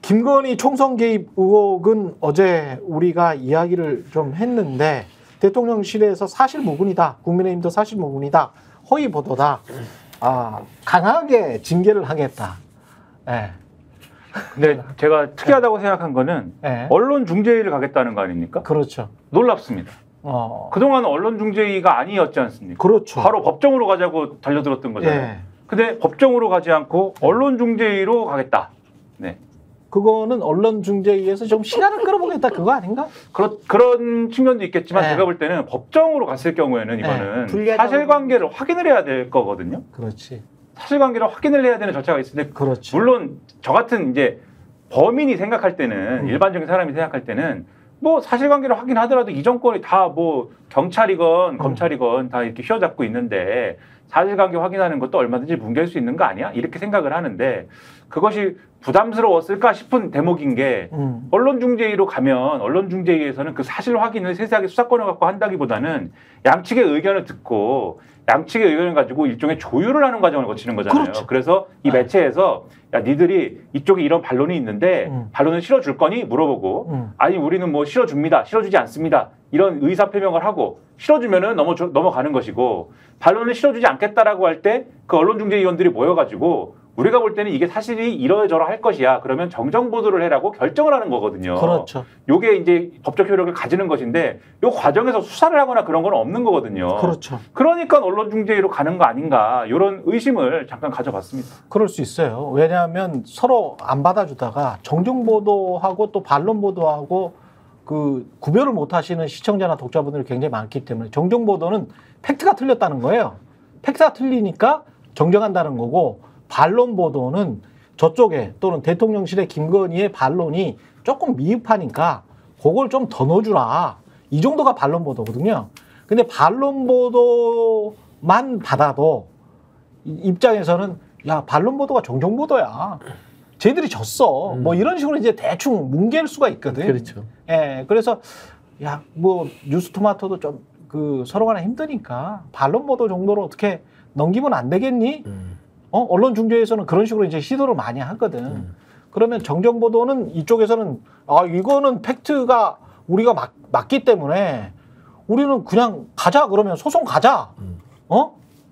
김건희 총선 개입 의혹은 어제 우리가 이야기를 좀 했는데 대통령실에서 사실무근이다. 국민의힘도 사실무근이다. 허위 보도다. 강하게 징계를 하겠다. 네. 근데 제가 특이하다고 생각한 거는 네. 언론 중재위를 가겠다는 거 아닙니까? 그렇죠. 놀랍습니다. 그동안 언론 중재위가 아니었지 않습니까? 그렇죠. 바로 법정으로 가자고 달려들었던 거잖아요. 네. 근데 법정으로 가지 않고 언론 중재위로 가겠다. 네. 그거는 언론중재위에서 좀 시간을 끌어보겠다 그거 아닌가? 그런 측면도 있겠지만 네. 제가 볼 때는 법정으로 갔을 경우에는 이거는 사실관계를 확인을 해야 될 거거든요. 그렇지. 사실관계를 확인을 해야 되는 절차가 있는데 그렇지. 물론 저 같은 이제 범인이 생각할 때는 일반적인 사람이 생각할 때는 뭐 사실관계를 확인하더라도 이 정권이 다 뭐 경찰이건 검찰이건 다 이렇게 휘어잡고 있는데 사실관계 확인하는 것도 얼마든지 뭉갤 수 있는 거 아니야? 이렇게 생각을 하는데 그것이 부담스러웠을까 싶은 대목인 게 언론중재위로 가면 언론중재위에서는 그 사실 확인을 세세하게 수사권을 갖고 한다기보다는 양측의 의견을 듣고 양측의 의견을 가지고 일종의 조율을 하는 과정을 거치는 거잖아요. 그렇죠. 그래서 이 매체에서 야 니들이 이쪽에 이런 반론이 있는데 반론을 실어줄 거니 물어보고 아니 우리는 뭐 실어줍니다. 실어주지 않습니다. 이런 의사표명을 하고 실어주면은 넘어가는 것이고 반론을 실어주지 않겠다라고 할 때 그 언론중재위원들이 모여가지고 우리가 볼 때는 이게 사실이 이러저러할 것이야. 그러면 정정 보도를 해라고 결정을 하는 거거든요. 그렇죠. 요게 이제 법적 효력을 가지는 것인데 요 과정에서 수사를 하거나 그런 건 없는 거거든요. 그렇죠. 그러니까 언론중재위로 가는 거 아닌가 이런 의심을 잠깐 가져봤습니다. 그럴 수 있어요. 왜냐하면 서로 안 받아주다가 정정 보도하고 또 반론 보도하고 그 구별을 못 하시는 시청자나 독자분들이 굉장히 많기 때문에 정정 보도는 팩트가 틀렸다는 거예요. 팩트가 틀리니까 정정한다는 거고 반론 보도는 저쪽에 또는 대통령실의 김건희의 반론이 조금 미흡하니까 그걸 좀 더 넣어주라. 이 정도가 반론 보도거든요. 근데 반론 보도만 받아도 입장에서는 야, 반론 보도가 정정 보도야. 쟤들이 졌어. 뭐 이런 식으로 이제 대충 뭉갤 수가 있거든. 그렇죠. 예, 그래서 야, 뭐 뉴스토마토도 좀 그 서로 간에 힘드니까 반론 보도 정도로 어떻게 넘기면 안 되겠니? 언론 중재에서는 그런 식으로 이제 시도를 많이 하거든. 그러면 정정 보도는 이쪽에서는 아, 이거는 팩트가 우리가 맞기 때문에 우리는 그냥 가자 그러면 소송 가자.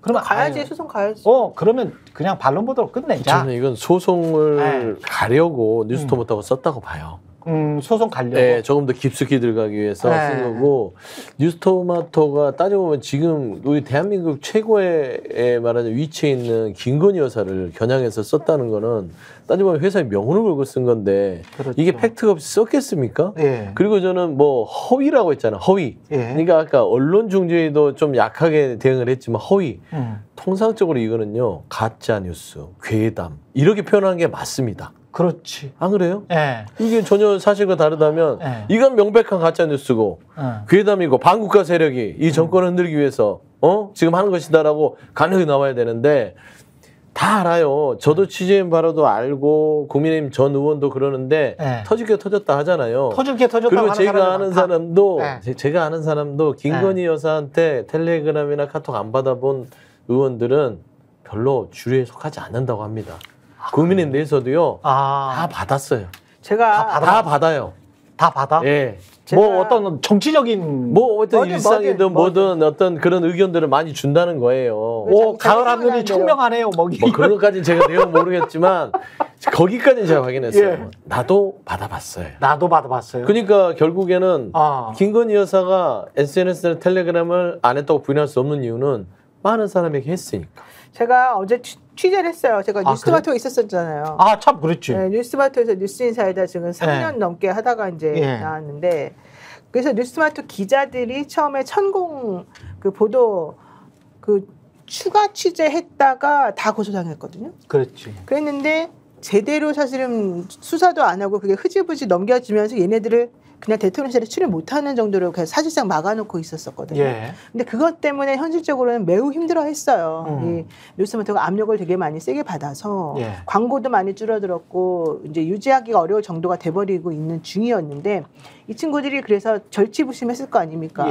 그러면 가야지. 소송 가야지. 그러면 그냥 반론 보도로 끝내자. 저는 이건 소송을 가려고 뉴스토마토가 썼다고 봐요. 소송 가려고. 네, 조금 더 깊숙이 들어가기 위해서 쓴 거고 뉴스토마토가 따져보면 지금 우리 대한민국 최고의 말하자면 위치에 있는 김건희 여사를 겨냥해서 썼다는 거는 따져보면 회사의 명운을 걸고 쓴 건데 그렇죠. 이게 팩트가 없이 썼겠습니까? 예. 그리고 저는 뭐 허위라고 했잖아. 허위. 예. 그러니까 아까 언론 중재도 좀 약하게 대응을 했지만 허위. 통상적으로 이거는요. 가짜 뉴스, 괴담 이렇게 표현하는 게 맞습니다. 그렇지. 안 그래요? 예. 이게 전혀 사실과 다르다면 이건 명백한 가짜 뉴스고 괴담이고 반국가 세력이 이 정권을 흔들기 위해서 지금 하는 것이다라고 간혹 나와야 되는데 다 알아요. 저도 취재인 바로도 알고 국민의힘 전 의원도 그러는데 터질 게 터졌다 하잖아요. 터질 게 터졌다. 그리고 제가 아는 사람도 제가 아는 사람도 김건희 여사한테 텔레그램이나 카톡 안 받아본 의원들은 별로 주류에 속하지 않는다고 합니다. 국민의힘 내에서도요. 다 받았어요. 제가 다 받아요. 다 받아? 예. 뭐 어떤 정치적인 뭐 어떤 일상이든 뭐든 어떤 그런 의견들을 많이 준다는 거예요. 가을 하늘이 청명하네요. 뭐 그런 것까지는 제가 내용 모르겠지만 거기까지는 제가 확인했어요. 예. 나도 받아봤어요. 나도 받아봤어요. 그러니까 결국에는 김건희 여사가 SNS나 텔레그램을 안 했다고 부인할 수 없는 이유는 많은 사람에게 했으니까. 제가 어제 취재를 했어요. 제가 뉴스토마토에 그래? 있었었잖아요. 참 그렇지. 네, 뉴스토마토에서 뉴스인사이다 지금 3년 넘게 하다가 이제 나왔는데 그래서 뉴스토마토 기자들이 처음에 천공 그 보도 그 추가 취재했다가 다 고소당했거든요. 그렇지. 그랬는데 제대로 사실은 수사도 안 하고 그게 흐지부지 넘겨지면서 얘네들을 그냥 대통령실에 출입 못하는 정도로 사실상 막아놓고 있었거든요. 근데 그것 때문에 현실적으로는 매우 힘들어했어요. 이 뉴스토마토가 압력을 되게 많이 세게 받아서 광고도 많이 줄어들었고 이제 유지하기가 어려울 정도가 돼버리고 있는 중이었는데 이 친구들이 그래서 절치부심했을 거 아닙니까?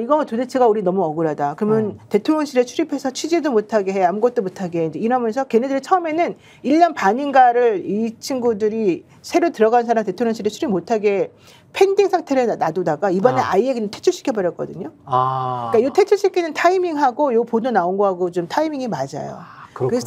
이거 도대체가 우리 너무 억울하다. 그러면 대통령실에 출입해서 취재도 못하게 해, 아무것도 못하게 해. 이러면서 걔네들이 처음에는 1년 반인가를 이 친구들이 새로 들어간 사람 대통령실에 출입 못하게 펜딩 상태를 놔두다가 이번에 아예 그냥 퇴출시켜버렸거든요. 그러니까 이 퇴출시키는 타이밍하고 이 보도 나온 거하고 좀 타이밍이 맞아요.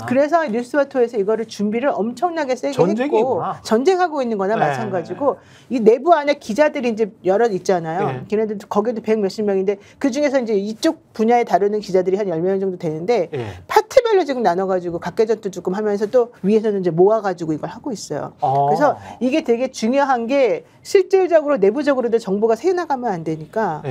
그래서 뉴스토마토에서 이거를 준비를 엄청나게 세게 했고 전쟁하고 있는 거나 마찬가지고 이 내부 안에 기자들이 이제 여러 있잖아요. 걔네들 거기도 100 몇십 명인데 그중에서 이제 이쪽 분야에 다루는 기자들이 한 10명 정도 되는데 파트별로 지금 나눠가지고 각계전도 조금 하면서 또 위에서는 이제 모아가지고 이걸 하고 있어요. 그래서 이게 되게 중요한 게 실질적으로 내부적으로도 정보가 새나가면 안 되니까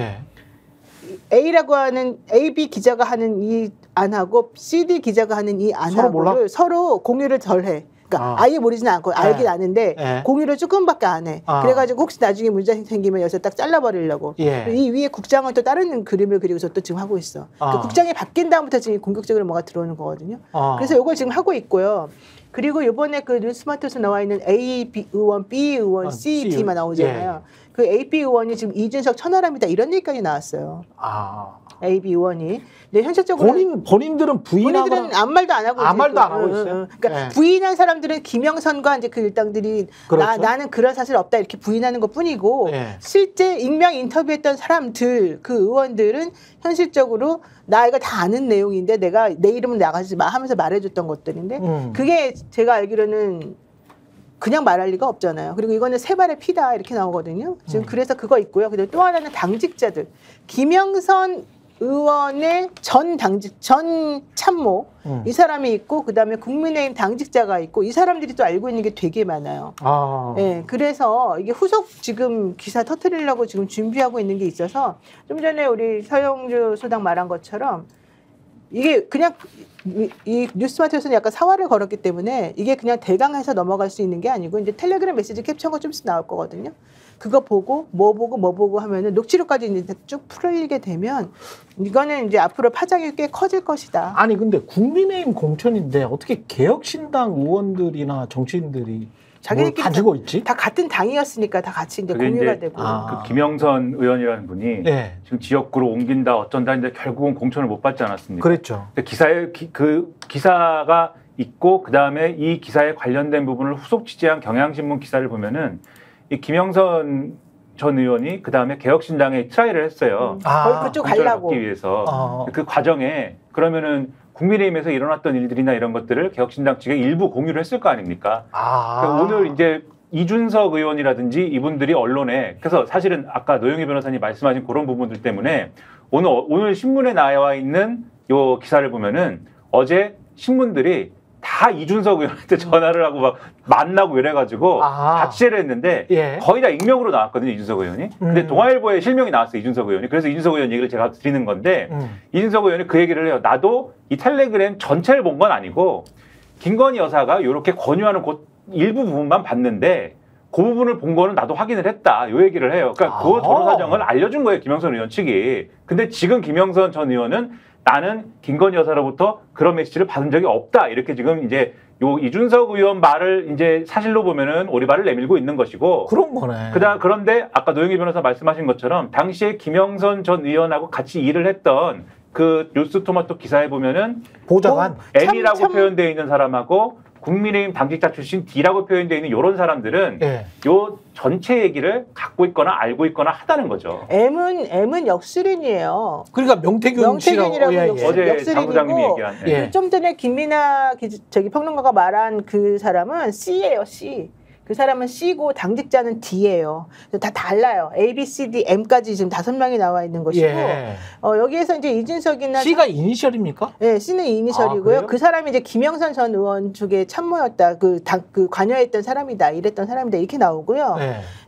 A라고 하는 AB 기자가 하는 이 안하고 CD 기자가 하는 이 안하고를 서로 공유를 덜 해. 그러니까 아예 모르지는 않고 알긴 아는데 공유를 조금밖에 안 해. 그래가지고 혹시 나중에 문제 생기면 여기서 딱 잘라버리려고. 이 위에 국장은 또 다른 그림을 그리고서 또 지금 하고 있어. 그 국장이 바뀐 다음부터 지금 공격적으로 뭐가 들어오는 거거든요. 그래서 이걸 지금 하고 있고요. 그리고 이번에 그 뉴스마트에서 나와 있는 A 의원, B 의원, C, D만 나오잖아요. 그 A, B 의원이 지금 이준석 천하람이다 이런 얘기까지 나왔어요. AB 의원이. 근데 현실적으로 본인들은 본인들은 아무 말도 안 하고 아무 말도 안 하고 있어요. 그러니까 네. 부인한 사람들은 김영선과 이제 그 일당들이 그렇죠. 나는 그런 사실 없다 이렇게 부인하는 것뿐이고 네. 실제 익명 인터뷰했던 사람들 그 의원들은 현실적으로 나 이거 다 아는 내용인데 내가 내 이름은 나가지 마 하면서 말해줬던 것들인데 그게 제가 알기로는 그냥 말할 리가 없잖아요. 그리고 이거는 세 발의 피다 이렇게 나오거든요. 지금 그래서 그거 있고요. 그리고 또 하나는 당직자들. 김영선 의원의 전 참모 이 사람이 있고 그다음에 국민의힘 당직자가 있고 이 사람들이 또 알고 있는 게 되게 많아요. 네, 그래서 이게 후속 지금 기사 터뜨리려고 지금 준비하고 있는 게 있어서 좀 전에 우리 서영주 소장 말한 것처럼 이게 그냥 이 뉴스마트에서는 약간 사활을 걸었기 때문에 이게 그냥 대강해서 넘어갈 수 있는 게 아니고 이제 텔레그램 메시지 캡처가 좀 있으면 나올 거거든요. 그거 보고 뭐 보고 하면은 녹취록까지 이제 쭉 풀리게 되면 이거는 이제 앞으로 파장이 꽤 커질 것이다. 아니 근데 국민의힘 공천인데 어떻게 개혁신당 의원들이나 정치인들이 자기들끼리 가지고 있지? 다 같은 당이었으니까 다 같이 이제 공유가 되고. 그 김영선 의원이라는 분이 네. 지금 지역구로 옮긴다 어쩐다 했는데 결국은 공천을 못 받지 않았습니까? 그랬죠. 근데 그 기사가 있고 그 다음에 이 기사에 관련된 부분을 후속 취재한 경향신문 기사를 보면은 이 김영선 전 의원이 그 다음에 개혁신당에 트라이를 했어요. 거의 그쪽 공천을 가려고. 받기 위해서 그 과정에 그러면은 국민의힘에서 일어났던 일들이나 이런 것들을 개혁신당 측에 일부 공유를 했을 거 아닙니까? 그러니까 오늘 이제 이준석 의원이라든지 이분들이 언론에 그래서 사실은 아까 노영희 변호사님 말씀하신 그런 부분들 때문에 오늘 신문에 나와 있는 요 기사를 보면은 어제 신문들이 다 이준석 의원한테 전화를 하고 막 만나고 이래가지고 다 취재를 했는데 거의 다 익명으로 나왔거든요, 이준석 의원이. 근데 동아일보에 실명이 나왔어요, 이준석 의원이. 그래서 이준석 의원 얘기를 제가 드리는 건데 이준석 의원이 그 얘기를 해요. 나도 이 텔레그램 전체를 본 건 아니고 김건희 여사가 이렇게 권유하는 일부 부분만 봤는데 그 부분을 본 거는 나도 확인을 했다. 요 얘기를 해요. 그러니까 그 전후 사정을 알려준 거예요, 김영선 의원 측이. 근데 지금 김영선 전 의원은 나는 김건희 여사로부터 그런 메시지를 받은 적이 없다. 이렇게 지금 이제 요 이준석 의원 말을 이제 사실로 보면은 오리발을 내밀고 있는 것이고. 그런 거네. 그런데 아까 노영희 변호사 말씀하신 것처럼 당시에 김영선 전 의원하고 같이 일을 했던 그 뉴스토마토 기사에 보면은 보좌관 M이라고 표현되어 있는 사람하고 국민의힘 당직자 출신 D라고 표현되어 있는 이런 사람들은 요 전체 얘기를 갖고 있거나 알고 있거나 하다는 거죠. M은 역술인이에요. 그러니까 명태균이라고 어제 장 부장님이 얘기한. 좀 전에 김민아 평론가가 말한 그 사람은 C예요, C. 그 사람은 C고 당직자는 D예요. 다 달라요. A, B, C, D, M까지 지금 5명이 나와 있는 것이고 여기에서 이제 이준석이나 C가 이니셜입니까? 네, C는 이니셜이고요. 그 사람이 이제 김영선 전 의원 쪽에 참모였다. 그 관여했던 사람이다. 이랬던 사람이다. 이렇게 나오고요.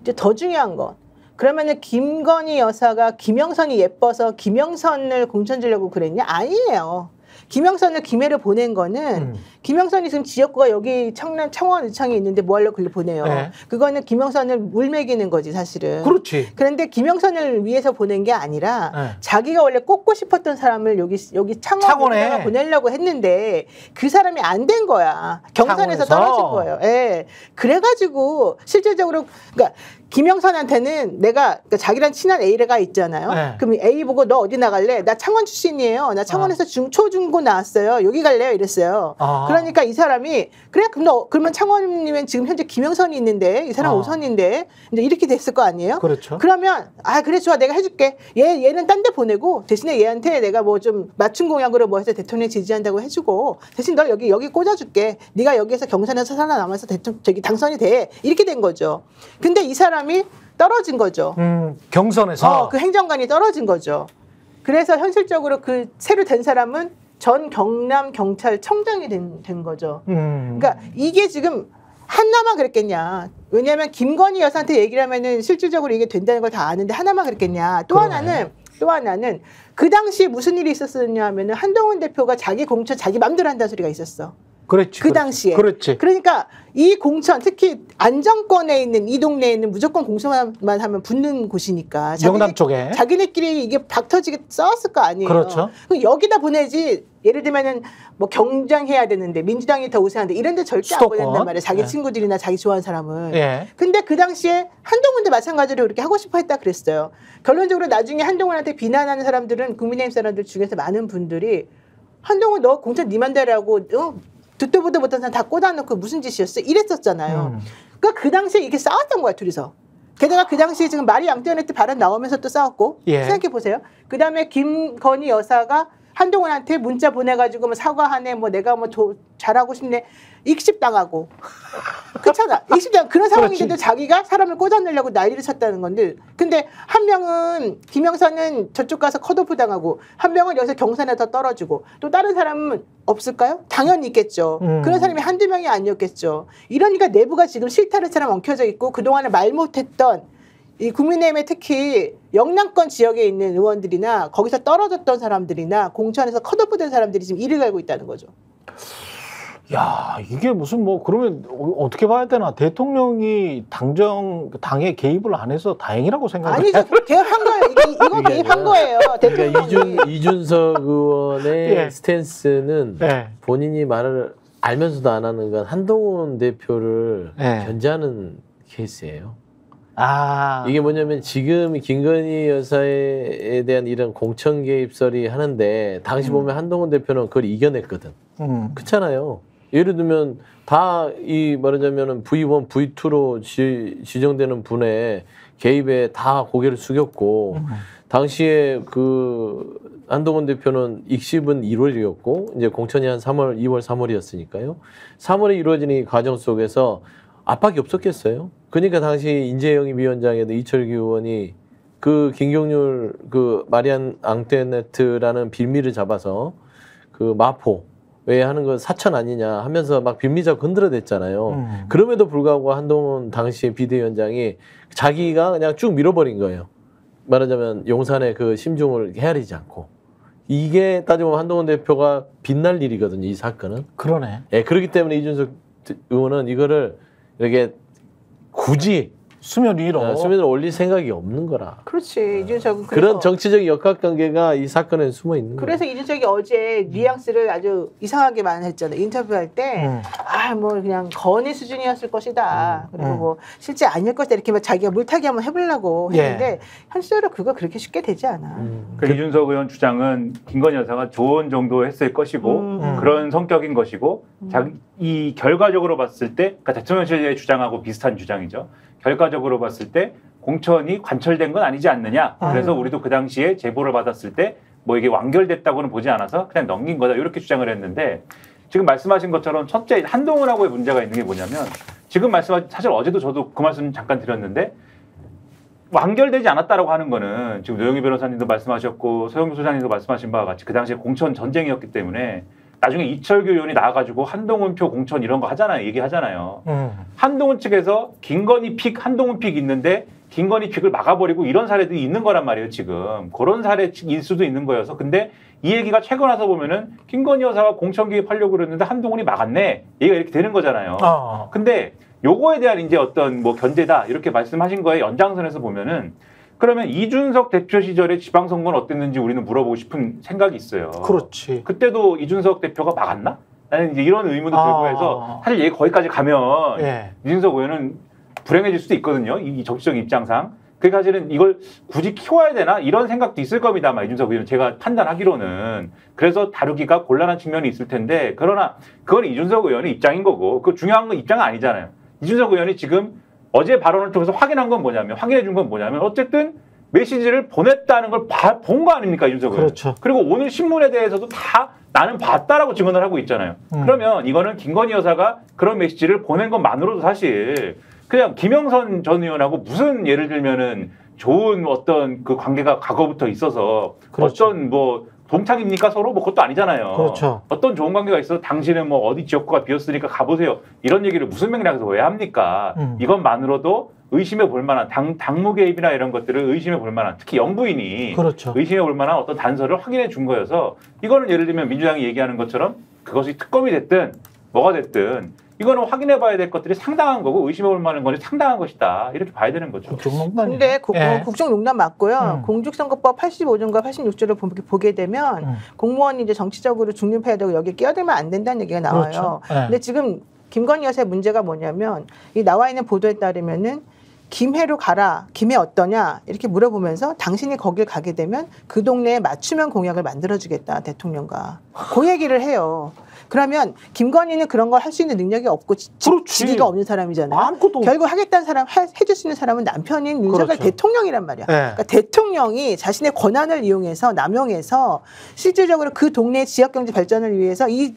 이제 더 중요한 건 그러면은 김건희 여사가 김영선이 예뻐서 김영선을 공천 주려고 그랬냐? 아니에요. 김영선을 김해를 보낸 거는 김영선이 지금 지역구가 여기 창원 의창에 있는데 뭐 하려고 글로 보내요. 그거는 김영선을 물매기는 거지 사실은. 그렇지. 그런데 김영선을 위해서 보낸 게 아니라 자기가 원래 꽂고 싶었던 사람을 여기 창원에 보내려고 했는데 그 사람이 안 된 거야. 경선에서 떨어진 거예요. 그래가지고 실질적으로 그러니까 김영선한테는 그러니까 자기랑 친한 A가 있잖아요. 그럼 A 보고 너 어디 나갈래? 나 창원 출신이에요. 나 창원에서 초중고 나왔어요. 여기 갈래요? 이랬어요. 그러니까 이 사람이 그래? 그러면 창원이면 지금 현재 김영선이 있는데 이 사람 5선인데 이제 이렇게 됐을 거 아니에요? 그렇죠. 그러면 그래 좋아 내가 해줄게. 얘는 딴 데 보내고 대신에 얘한테 내가 뭐 좀 맞춤 공약으로 뭐 해서 대통령 지지한다고 해주고 대신 널 여기 꽂아줄게. 네가 여기에서 경선에서 살아남아서 당선이 돼. 이렇게 된 거죠. 근데 이 사람이 떨어진 거죠. 경선에서 그 행정관이 떨어진 거죠. 그래서 현실적으로 그 새로 된 사람은 전 경남 경찰청장이 된 거죠. 그러니까 이게 지금 하나만 그랬겠냐. 왜냐하면 김건희 여사한테 얘기를 하면은 실질적으로 이게 된다는 걸 다 아는데 하나만 그랬겠냐. 또 하나는 그 당시 무슨 일이 있었느냐 하면은 한동훈 대표가 자기 공천 자기 맘대로 한다는 소리가 있었어. 그렇지. 그 당시에. 그렇지. 그러니까 이 공천, 특히 안정권에 있는 이 동네에는 무조건 공천만 하면 붙는 곳이니까. 영남 쪽에. 자기네끼리 이게 박터지게 싸웠을 거 아니에요. 그렇죠. 그럼 여기다 보내지. 예를 들면은 뭐 경쟁해야 되는데 민주당이 더 우세한데 이런 데 절대 수도권. 안 보낸단 말이에요. 자기 예. 친구들이나 자기 좋아하는 사람은. 예. 근데 그 당시에 한동훈도 마찬가지로 그렇게 하고 싶어 했다 그랬어요. 결론적으로 나중에 한동훈한테 비난하는 사람들은 국민의힘 사람들 중에서 많은 분들이 한동훈 너 공천 네 맘대로라고 듣도 보도 못한 사람 다 꽂아놓고 무슨 짓이었어? 이랬었잖아요. 그러니까 그 당시에 이렇게 싸웠던 거야 둘이서. 게다가 그 당시에 지금 마리 앙뚜아네트 발언 나오면서 또 싸웠고 예. 생각해 보세요. 그 다음에 김건희 여사가 한동훈한테 문자 보내가지고 뭐 사과하네, 뭐 내가 뭐 잘하고 싶네, 익십당하고. 그렇잖아. 익십당 그런 상황인데도 자기가 사람을 꽂아내려고 난리를 쳤다는 건데, 근데 한 명은 김영선은 저쪽 가서 컷오프 당하고 한 명은 여기서 경선에 더 떨어지고 또 다른 사람은 없을까요? 당연히 있겠죠. 그런 사람이 한두 명이 아니었겠죠. 이러니까 내부가 지금 실타래처럼 엉켜져 있고 그동안에 말 못했던 이 국민의힘에 특히 영남권 지역에 있는 의원들이나 거기서 떨어졌던 사람들이나 공천에서 컷오프된 사람들이 지금 이를 갈고 있다는 거죠. 야, 이게 무슨 뭐 그러면 어떻게 봐야 되나? 대통령이 당에 개입을 안 해서 다행이라고 생각해요. 아니죠. 개입한 거예요. 이거 개입한 거예요. 그러니까 대통령이. 이준석 의원의 예. 스탠스는 예. 본인이 말을 알면서도 안 하는 건 한동훈 대표를 예. 견제하는 케이스예요. 아, 이게 뭐냐면 지금 김건희 여사에 대한 이런 공천 개입설이 하는데 당시 보면 한동훈 대표는 그걸 이겨냈거든. 그렇잖아요. 예를 들면 다 이 말하자면은 V1, V2로 지정되는 분의 개입에 다 고개를 숙였고 당시에 그 한동훈 대표는 익십은 1월이었고 이제 공천이 한 3월, 2월, 3월이었으니까요. 3월에 이루어진 이 과정 속에서 압박이 없었겠어요. 그러니까 당시 인재영입 위원장에도 이철규 의원이 그 김경률 그 마리안 앙뚜아네트라는 빌미를 잡아서 그 마포 왜 하는 거 사천 아니냐 하면서 막 빌미잡고 흔들어댔잖아요. 그럼에도 불구하고 한동훈 당시 비대위원장이 자기가 그냥 쭉 밀어버린 거예요. 말하자면 용산의 그 심중을 헤아리지 않고. 이게 따지면 한동훈 대표가 빛날 일이거든요. 이 사건은. 그러네. 예, 그렇기 때문에 이준석 의원은 이거를 이렇게 굳이 수면 위로. 수면으로 올릴 생각이 없는 거라. 그렇지. 이준석은 그런 정치적인 역학관계가 이 사건에 숨어 있는 거예요. 그래서 이준석이 어제 뉘앙스를 아주 이상하게만 했잖아요. 인터뷰할 때, 뭐 그냥 건의 수준이었을 것이다. 그리고 뭐 실제 아닐 것이다. 이렇게 막 자기가 물타기 한번 해보려고 했는데 현실적으로 그거 그렇게 쉽게 되지 않아. 그 이준석 의원 주장은 김건희 여사가 조언 정도 했을 것이고 그런 성격인 것이고 이 결과적으로 봤을 때 그러니까 대통령실의 주장하고 비슷한 주장이죠. 결과적으로 봤을 때 공천이 관철된 건 아니지 않느냐. 그래서 우리도 그 당시에 제보를 받았을 때 뭐 이게 완결됐다고는 보지 않아서 그냥 넘긴 거다. 이렇게 주장을 했는데 지금 말씀하신 것처럼 첫째 한동훈하고의 문제가 있는 게 뭐냐면 지금 말씀하신 사실 어제도 저도 그 말씀 잠깐 드렸는데 완결되지 않았다라고 하는 거는 지금 노영희 변호사님도 말씀하셨고 서영교 소장님도 말씀하신 바와 같이 그 당시에 공천 전쟁이었기 때문에 나중에 이철규 의원이 나와가지고 한동훈표 공천 이런 거 하잖아요. 얘기하잖아요. 한동훈 측에서 김건희 픽, 한동훈 픽 있는데 김건희 픽을 막아버리고 이런 사례들이 있는 거란 말이에요. 지금. 그런 사례일 수도 있는 거여서. 근데 이 얘기가 최근 와서 보면은 김건희 여사가 공천 개입하려고 그랬는데 한동훈이 막았네. 얘기가 이렇게 되는 거잖아요. 근데 요거에 대한 이제 어떤 뭐 견제다 이렇게 말씀하신 거에 연장선에서 보면은 그러면 이준석 대표 시절에 지방선거는 어땠는지 우리는 물어보고 싶은 생각이 있어요. 그렇지. 그때도 이준석 대표가 막았나? 나는 이제 이런 의문도 들고 해서 사실 얘기 거기까지 가면 이준석 의원은 불행해질 수도 있거든요. 이 정치적 입장상. 그러니까 사실은 이걸 굳이 키워야 되나? 이런 생각도 있을 겁니다. 아마 이준석 의원은 제가 판단하기로는. 그래서 다루기가 곤란한 측면이 있을 텐데 그러나 그건 이준석 의원의 입장인 거고 그 중요한 건 입장은 아니잖아요. 이준석 의원이 지금 어제 발언을 통해서 확인해 준 건 뭐냐면 어쨌든 메시지를 보냈다는 걸 본 거 아닙니까 이준석 의원. 그렇죠. 그리고 오늘 신문에 대해서도 다 나는 봤다라고 증언을 하고 있잖아요. 그러면 이거는 김건희 여사가 그런 메시지를 보낸 것만으로도 사실 그냥 김영선 전 의원하고 무슨 예를 들면은 좋은 어떤 그 관계가 과거부터 있어서 그렇죠. 어떤 뭐 동창입니까 서로 뭐 그것도 아니잖아요. 그렇죠. 어떤 좋은 관계가 있어서 당신은 뭐 어디 지역구가 비었으니까 가보세요. 이런 얘기를 무슨 맥락에서 왜 합니까? 이것만으로도 의심해 볼 만한 당무 개입이나 이런 것들을 의심해 볼 만한 특히 영부인이 그렇죠. 의심해 볼 만한 어떤 단서를 확인해 준 거여서 이거는 예를 들면 민주당이 얘기하는 것처럼 그것이 특검이 됐든 뭐가 됐든 이거는 확인해 봐야 될 것들이 상당한 거고 의심해 볼 만한 것이 상당한 것이다. 이렇게 봐야 되는 거죠. 근데 국정농단 맞고요. 공직선거법 85조인가 86조를 보게 되면 공무원이 이제 정치적으로 중립해야 되고 여기에 끼어들면 안 된다는 얘기가 나와요. 그렇죠. 근데 지금 김건희 여사의 문제가 뭐냐면 이 나와 있는 보도에 따르면은 김해로 가라. 김해 어떠냐? 이렇게 물어보면서 당신이 거길 가게 되면 그 동네에 맞춤형 공약을 만들어주겠다. 대통령과. 그 얘기를 해요. 그러면 김건희는 그런 걸 할 수 있는 능력이 없고 지위가 없는 사람이잖아요. 아무것도 결국 하겠다는 사람, 해줄 수 있는 사람은 남편인 윤석열 그렇죠. 대통령이란 말이야. 네. 그러니까 대통령이 자신의 권한을 이용해서 남용해서 실질적으로 그 동네 지역경제 발전을 위해서 이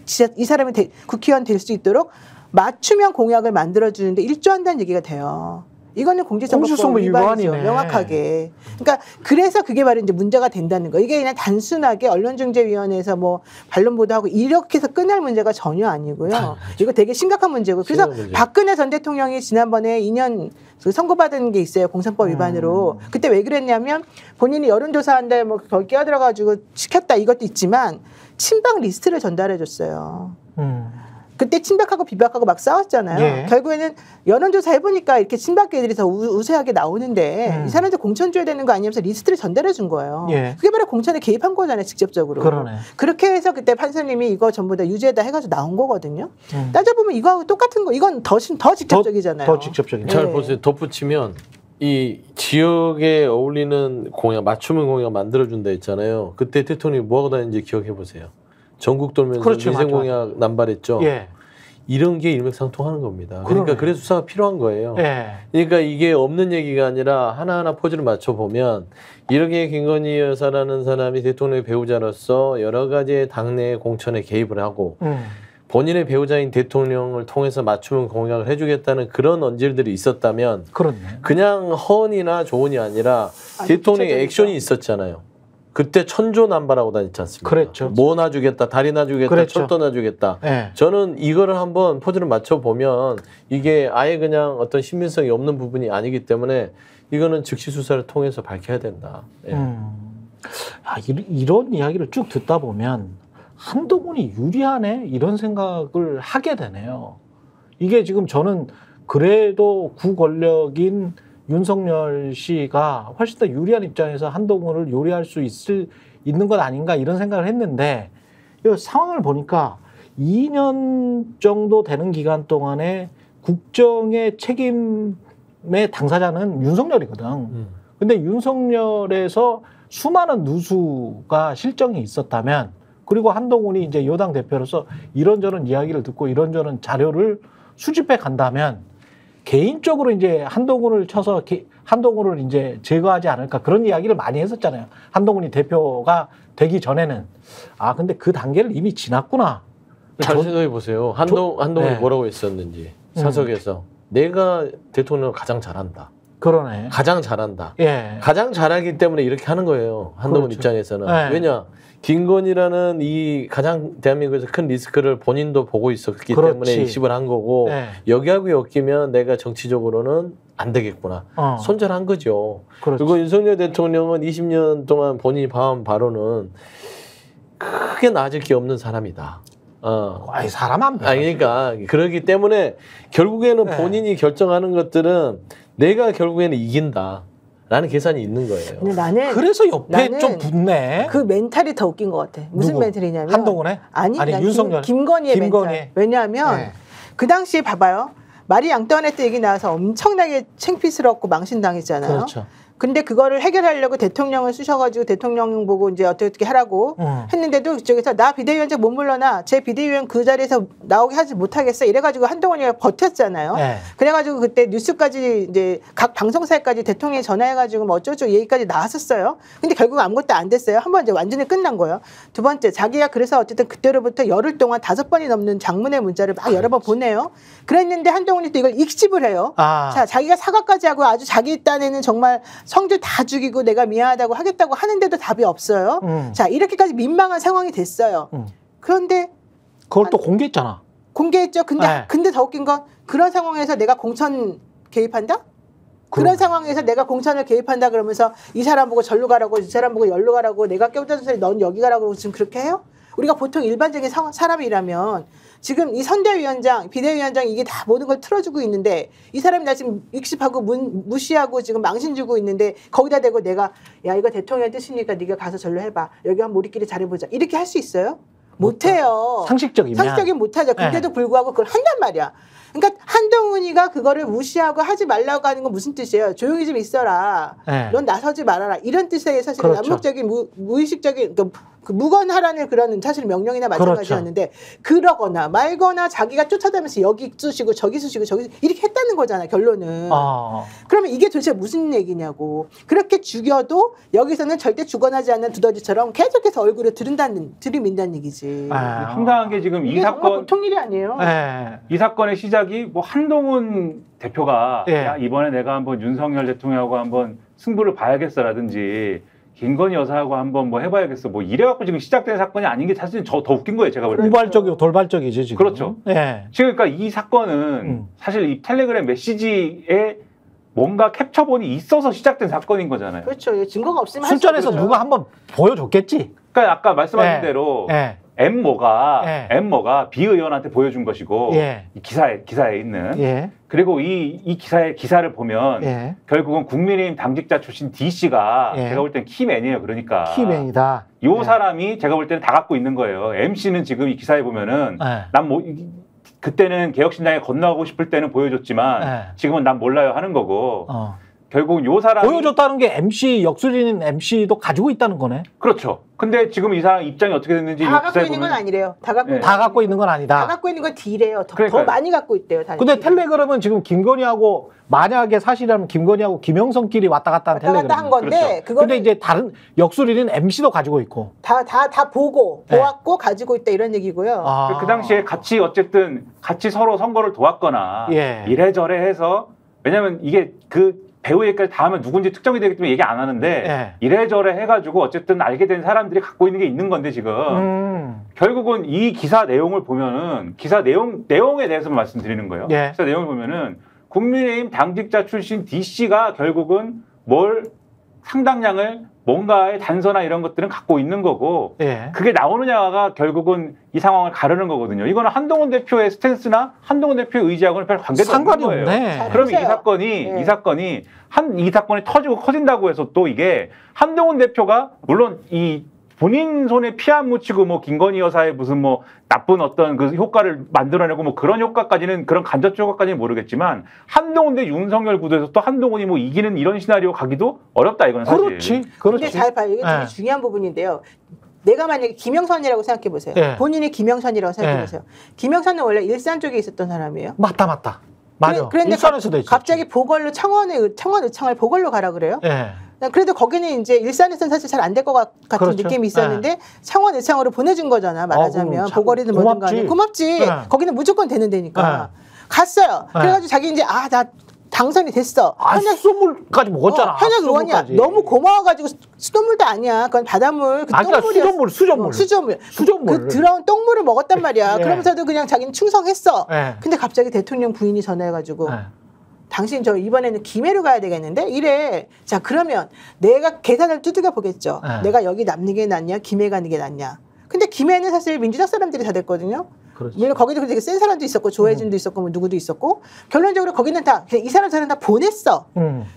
사람이 국회의원 될 수 있도록 맞춤형 공약을 만들어주는데 일조한다는 얘기가 돼요. 이거는 공직선거법 위반이죠. 명확하게. 그러니까 그래서 그게 바로 이제 문제가 된다는 거. 이게 그냥 단순하게 언론중재위원회에서 뭐 반론 보도하고 이렇게 해서 끝날 문제가 전혀 아니고요. 이거 되게 심각한 문제고. 그래서 박근혜 전 대통령이 지난번에 2년 선고받은 게 있어요. 공선법 위반으로. 그때 왜 그랬냐면 본인이 여론조사한데 뭐 거기 끼어들어가지고 시켰다 이것도 있지만 친박 리스트를 전달해 줬어요. 그때 친박하고 비박하고 막 싸웠잖아요. 예. 결국에는 여론조사 해보니까 이렇게 친박계들이 더 우세하게 나오는데 이 사람들 공천 줘야 되는 거 아니면서 리스트를 전달해 준 거예요. 예. 그게 바로 공천에 개입한 거잖아요. 직접적으로. 그러네. 그렇게 해서 그때 판사님이 이거 전부 다 유죄다 해가지고 나온 거거든요. 따져보면 이거하고 똑같은 거. 이건 더 직접적이잖아요. 더 직접적이죠. 잘 보세요. 덧붙이면 이 지역에 어울리는 공약, 맞춤형 공약 만들어준다 했잖아요. 그때 대통령이 뭐하고 다녔는지 기억해 보세요. 전국 돌면서 그렇죠, 민생 공약 남발했죠. 예. 이런 게 일맥상통하는 겁니다. 그러니까 그래서 수사가 필요한 거예요. 예. 그러니까 이게 없는 얘기가 아니라 하나하나 포즈를 맞춰보면 이렇게 김건희 여사라는 사람이 대통령의 배우자로서 여러 가지의 당내 공천에 개입을 하고 본인의 배우자인 대통령을 통해서 맞춤형 공약을 해주겠다는 그런 언질들이 있었다면 그렇네. 그냥 허언이나 조언이 아니라 대통령의 액션이 있었잖아요. 그때 천조난발하고 다녔지 않습니까? 그랬죠. 뭐 놔주겠다, 다리 놔주겠다, 그랬죠. 철도 놔주겠다. 예. 저는 이거를 한번 포즈를 맞춰보면 이게 아예 그냥 어떤 신빙성이 없는 부분이 아니기 때문에 이거는 즉시 수사를 통해서 밝혀야 된다. 예. 이런 이야기를 쭉 듣다 보면 한동훈이 유리하네 이런 생각을 하게 되네요. 이게 지금 저는 그래도 구권력인 윤석열 씨가 훨씬 더 유리한 입장에서 한동훈을 요리할 수 있는 것 아닌가 이런 생각을 했는데 이 상황을 보니까 2년 정도 되는 기간 동안에 국정의 책임의 당사자는 윤석열이거든. 근데 윤석열에서 수많은 누수가 실정이 있었다면 그리고 한동훈이 이제 여당 대표로서 이런저런 이야기를 듣고 이런저런 자료를 수집해 간다면 개인적으로 이제 한동훈을 쳐서 한동훈을 이제 제거하지 않을까 그런 이야기를 많이 했었잖아요. 한동훈이 대표가 되기 전에는. 아, 근데 그 단계를 이미 지났구나. 잘 생각해 보세요. 한동훈이 네. 뭐라고 했었는지 사석에서 내가 대통령을 가장 잘한다. 그러네. 가장 잘한다. 예. 가장 잘하기 때문에 이렇게 하는 거예요. 한동훈 그렇죠. 입장에서는. 네. 왜냐? 김건희라는 이 가장 대한민국에서 큰 리스크를 본인도 보고 있었기 그렇지. 때문에 익십을 한 거고 네. 여기하고 엮이면 내가 정치적으로는 안 되겠구나. 손절한 거죠. 그렇지. 그리고 윤석열 대통령은 20년 동안 본인이 봐온 바로는 크게 나아질 게 없는 사람이다. 아니, 사람 안 그러니까 그러기 때문에 결국에는 본인이 결정하는 것들은 내가 결국에는 이긴다. 라는 계산이 있는 거예요. 근데 나는 그래서 옆에 좀 붙네. 그 멘탈이 더 웃긴 것 같아. 무슨 누구? 멘탈이냐면 한동훈의? 아니 윤석열. 김건희의 멘탈. 왜냐하면 그 당시에 봐봐요. 말이 앙뚜아네트 얘기 나와서 엄청나게 창피스럽고 망신당했잖아요. 그렇죠. 근데 그거를 해결하려고 대통령을 쓰셔가지고 대통령 보고 이제 어떻게 하라고 했는데도 그쪽에서 나 비대위원장 못 물러나 제 비대위원 그 자리에서 나오게 하지 못하겠어 이래가지고 한동훈이가 버텼잖아요. 네. 그래가지고 그때 뉴스까지 이제 각 방송사에까지 대통령이 전화해가지고 뭐 어쩌고저쩌고 얘기까지 나왔었어요. 근데 결국 아무것도 안 됐어요. 한 번 이제 완전히 끝난 거예요. 두 번째 자기가 그래서 어쨌든 그때로부터 열흘 동안 5번이 넘는 장문의 문자를 막 여러 번 보내요. 그랬는데 한동훈이 또 이걸 익십을 해요. 자, 자기가 사과까지 하고 아주 자기 딴에는 정말 성질 다 죽이고 내가 미안하다고 하겠다고 하는데도 답이 없어요. 자, 이렇게까지 민망한 상황이 됐어요. 그런데 그걸 또 공개했잖아. 공개했죠. 근데 더 웃긴 건 그런 상황에서 내가 공천 개입한다? 그런 상황에서 내가 공천을 개입한다 그러면서 이 사람 보고 절로 가라고 이 사람 보고 열로 가라고 내가 껴들어서 넌 여기 가라고 지금 그렇게 해요? 우리가 보통 일반적인 사람이라면 지금 이 선대위원장, 비대위원장 이게 다 모든 걸 틀어주고 있는데 이 사람이 나 지금 익십하고 무시하고 지금 망신 주고 있는데 거기다 대고 내가 야 이거 대통령의 뜻이니까 네가 가서 절로 해봐. 여기 한번 우리끼리 잘해보자. 이렇게 할 수 있어요? 못해요. 상식적인 못하죠. 근데도 불구하고 그걸 한단 말이야. 그러니까 한동훈이가 그거를 무시하고 하지 말라고 하는 건 무슨 뜻이에요? 조용히 좀 있어라. 넌 나서지 말아라. 이런 뜻의 사실 암묵적인 무의식적인 그 무건하라는 그런 사실 명령이나 마찬가지였는데 그러거나 말거나 자기가 쫓아다니면서 여기 쑤시고 저기 쑤시고 저기 이렇게 했다는 거잖아 결론은. 그러면 이게 도대체 무슨 얘기냐고. 그렇게 죽여도 여기서는 절대 죽어나지 않는 두더지처럼 계속해서 얼굴에 들이민다는 얘기지. 황당한 게 지금 이 사건 보통 일이 아니에요. 이 사건의 시작이 뭐 한동훈 대표가 야, 이번에 내가 한번 윤석열 대통령하고 한번 승부를 봐야겠어라든지 김건희 여사하고 한번 뭐 해봐야겠어 뭐 이래갖고 지금 시작된 사건이 아닌 게 사실 더 웃긴 거예요. 제가 볼 때. 우발적이고 돌발적이죠 지금. 그렇죠. 지금 그러니까 이 사건은 사실 이 텔레그램 메시지에 뭔가 캡처본이 있어서 시작된 사건인 거잖아요. 그렇죠. 증거가 없으면 술자리에서 누가 한번 보여줬겠지. 그러니까 아까 말씀하신 대로 엠모가 비 의원한테 보여준 것이고 이 기사에 있는 그리고 이 기사를 보면 결국은 국민의힘 당직자 출신 D 씨가 제가 볼 때는 키맨이에요. 그러니까 키맨이다. 요 사람이 제가 볼 때는 다 갖고 있는 거예요. MC는 지금 이 기사에 보면은 난 뭐 그때는 개혁신당에 건너가고 싶을 때는 보여줬지만 지금은 난 몰라요 하는 거고. 결국은 요 사람이 보여줬다는 게 MC 역술인 MC도 가지고 있다는 거네. 그렇죠. 근데 지금 이 사람 입장이 어떻게 됐는지 다 갖고 있는 건 아니래요. 다 갖고 있는 건 아니다. 다 갖고 있는 건 D래요. 더 많이 갖고 있대요. 근데 텔레그램은 지금 김건희하고 만약에 사실이라면 김건희하고 김영선끼리 왔다 갔다 한 텔레그램 한 건데 그렇죠. 근데 이제 다른 역술인은 MC도 가지고 있고 다 보았고 가지고 있다 이런 얘기고요. 그 당시에 같이 어쨌든 같이 서로 선거를 도왔거나 이래저래 해서 왜냐면 이게 그 배우 얘기까지 다 하면 누군지 특정이 되기 때문에 얘기 안 하는데 이래저래 해가지고 어쨌든 알게 된 사람들이 갖고 있는 게 있는 건데 지금 결국은 이 기사 내용을 보면은 기사 내용에 대해서 말씀드리는 거예요. 기사 내용을 보면은 국민의힘 당직자 출신 D 씨가 결국은 뭘 상당량을 뭔가의 단서나 이런 것들은 갖고 있는 거고 그게 나오느냐가 결국은 이 상황을 가르는 거거든요. 이거는 한동훈 대표의 스탠스나 한동훈 대표의 의지하고는 별 관계도 없는 거예요. 그러면 이 사건이 터지고 커진다고 해서 또 이게 한동훈 대표가 물론 이 본인 손에 피 안 묻히고 뭐 김건희 여사의 무슨 뭐 나쁜 어떤 그 효과를 만들어내고 뭐 그런 효과까지는 그런 간접적 효과까지는 모르겠지만 한동훈 대 윤석열 구도에서 또 한동훈이 뭐 이기는 이런 시나리오 가기도 어렵다 이건 사실. 그렇지. 근데 잘 봐요. 이게 되게 중요한 부분인데요. 내가 만약에 김영선이라고 생각해 보세요. 본인이 김영선이라고 생각해 보세요. 김영선은 원래 일산 쪽에 있었던 사람이에요. 맞다. 맞아. 그런데 일산에서도 갑자기 보궐로 청원 의창을 보궐로 가라 그래요. 그래도 거기는 이제 일산에서는 사실 잘 안 될 것 같은 느낌이 있었는데 창원 의창으로 보내준 거잖아 말하자면 보궐이든 뭐든 간에 고맙지. 거기는 무조건 되는 데니까 갔어요. 그래가지고 자기 이제 나 당선이 됐어. 수돗물까지 먹었잖아. 현역 의원이야. 너무 고마워가지고 수돗물도 아니야. 그건 바닷물. 수돗물. 그 들어온 똥물을 먹었단 말이야. 그러면서도 그냥 자기는 충성했어. 근데 갑자기 대통령 부인이 전화해가지고 당신 저 이번에는 김해로 가야 되겠는데 이래. 자 그러면 내가 계산을 두들겨 보겠죠. 내가 여기 남는 게 낫냐 김해 가는 게 낫냐. 근데 김해는 사실 민주당 사람들이 다 됐거든요. 물론 거기도 되게 센 사람도 있었고 조혜진도 있었고 뭐 누구도 있었고 결론적으로 거기는 다 그냥 이 사람 저런 다 보냈어.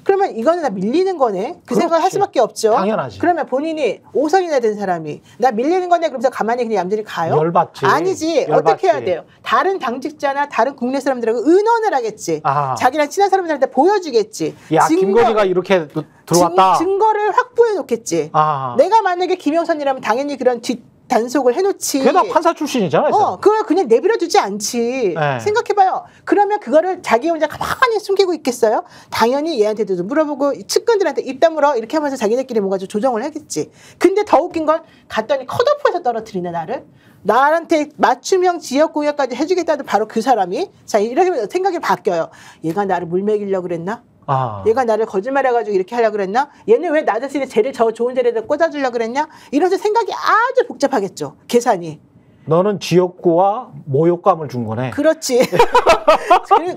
그러면 이거는 나 밀리는 거네. 그 생각을 할 수밖에 없죠. 당연하지. 그러면 본인이 5선이나 된 사람이 나 밀리는 거네 그러면서 가만히 그냥 얌전히 가요? 열받지. 아니지. 어떻게 해야 돼요? 다른 당직자나 다른 국내 사람들하고 의논을 하겠지. 자기랑 친한 사람들한테 보여주겠지. 야 김건희가 이렇게 들어왔다. 증거를 확보해 놓겠지. 내가 만약에 김영선이라면 당연히 그런 단속을 해놓지. 걔가 판사 출신이잖아요. 그걸 그냥 내버려두지 않지. 생각해봐요. 그러면 그거를 자기 혼자 가만히 숨기고 있겠어요? 당연히 얘한테도 물어보고 측근들한테 입 다물어 이렇게 하면서 자기네끼리 뭔가 좀 조정을 하겠지. 근데 더 웃긴 건 갔더니 컷오프해서 떨어뜨리네 나를. 나한테 맞춤형 지역공약까지 해주겠다는 바로 그 사람이 자 이렇게 생각이 바뀌어요. 얘가 나를 물먹이려고 그랬나? 얘가 나를 거짓말해가지고 이렇게 하려고 그랬나? 얘는 왜 나 대신에 쟤를 저 좋은 자리에다 꽂아주려고 그랬냐? 이러면서 생각이 아주 복잡하겠죠. 계산이. 너는 지역구와 모욕감을 준 거네. 그렇지.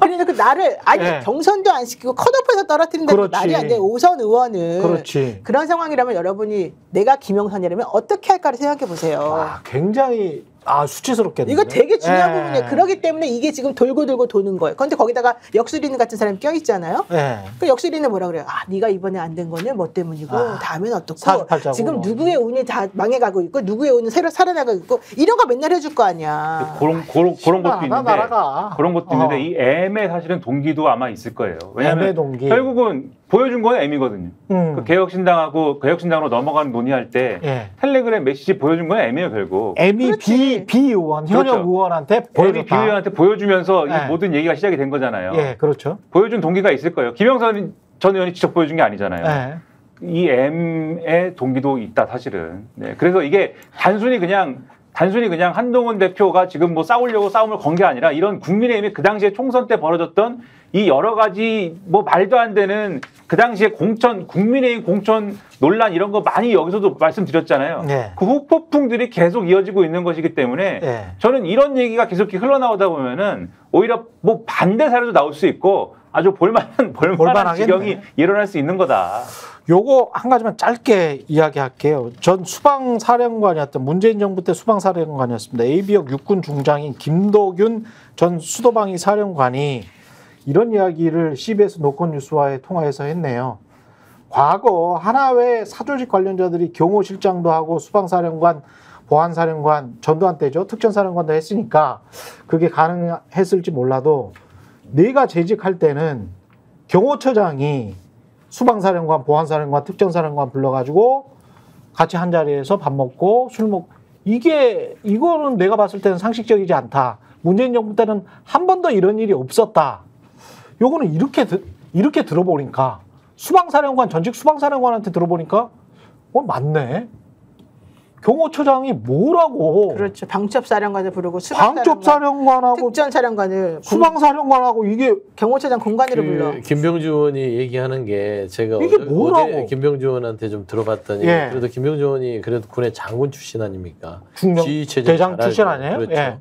그러니까 그 나를 아니 경선도 안 시키고 컷오프해서 떨어뜨린다는 말이 안 돼. 5선 의원은. 그렇지. 그런 상황이라면 여러분이 내가 김영선이라면 어떻게 할까를 생각해 보세요. 아, 굉장히 수치스럽겠네. 이거 되게 중요한 부분이에요. 그렇기 때문에 이게 지금 돌고 도는 거예요. 그런데 거기다가 역술인 같은 사람이 껴있잖아요. 그 역술인은 뭐라 그래요? 네가 이번에 안 된 거는 뭐 때문이고 다음엔 어떻고 48자고 지금 누구의 운이 다 망해가고 있고 누구의 운은 새로 살아나가고 있고 이런 거 맨날 해줄 거 아니야. 그런 것도 있는데 그런 것도 있는데 이 M의 사실은 동기도 아마 있을 거예요. 왜냐하면 동기. 결국은 보여준 건 M이거든요. 그 개혁신당으로 넘어가는 논의할 때 텔레그램 메시지 보여준 건 M이에요 결국. M이 비 의원, 현역 의원한테 보여줬다. M이 비 의원한테 보여주면서 이 모든 얘기가 시작이 된 거잖아요. 예, 그렇죠. 보여준 동기가 있을 거예요. 김영선 전 의원이 직접 보여준 게 아니잖아요. 이 M의 동기도 있다 사실은. 네, 그래서 이게 단순히 그냥 한동훈 대표가 지금 뭐 싸우려고 싸움을 건 게 아니라 이런 국민의힘이 그 당시에 총선 때 벌어졌던 이 여러 가지 뭐 말도 안 되는 그 당시에 국민의힘 공천 논란 이런 거 많이 여기서도 말씀드렸잖아요. 그 후폭풍들이 계속 이어지고 있는 것이기 때문에 저는 이런 얘기가 계속 흘러나오다 보면은 오히려 뭐 반대 사례도 나올 수 있고 아주 볼만한 지경이 일어날 수 있는 거다. 요거 한 가지만 짧게 이야기할게요. 전 수방사령관이었던 문재인 정부 때 수방사령관이었습니다. AB역 육군 중장인 김도균 전 수도방위 사령관이 이런 이야기를 CBS 노컷뉴스와의 통화에서 했네요. 과거 하나회 사조직 관련자들이 경호실장도 하고 수방사령관, 보안사령관, 전두환 때죠. 특전사령관도 했으니까 그게 가능했을지 몰라도 내가 재직할 때는 경호처장이 수방사령관, 보안사령관, 특전사령관 불러가지고 같이 한 자리에서 밥 먹고 술 먹고 이거는 내가 봤을 때는 상식적이지 않다. 문재인 정부 때는 한 번도 이런 일이 없었다. 요거는 이렇게 들어보니까 수방사령관, 전직 수방사령관한테 들어보니까 맞네. 경호처장이 뭐라고? 그렇죠. 방첩사령관을 부르고 방첩사령관하고 특전사령관을 수방사령관하고 이게 경호처장 공관으로 불러. 김병주 의원이 얘기하는 게 제가 이게 뭐라고? 어제 김병주 의원한테 좀 들어봤더니 그래도 김병주 의원이 그래도 군의 장군 출신 아닙니까? 대장 출신 아니에요? 그렇죠.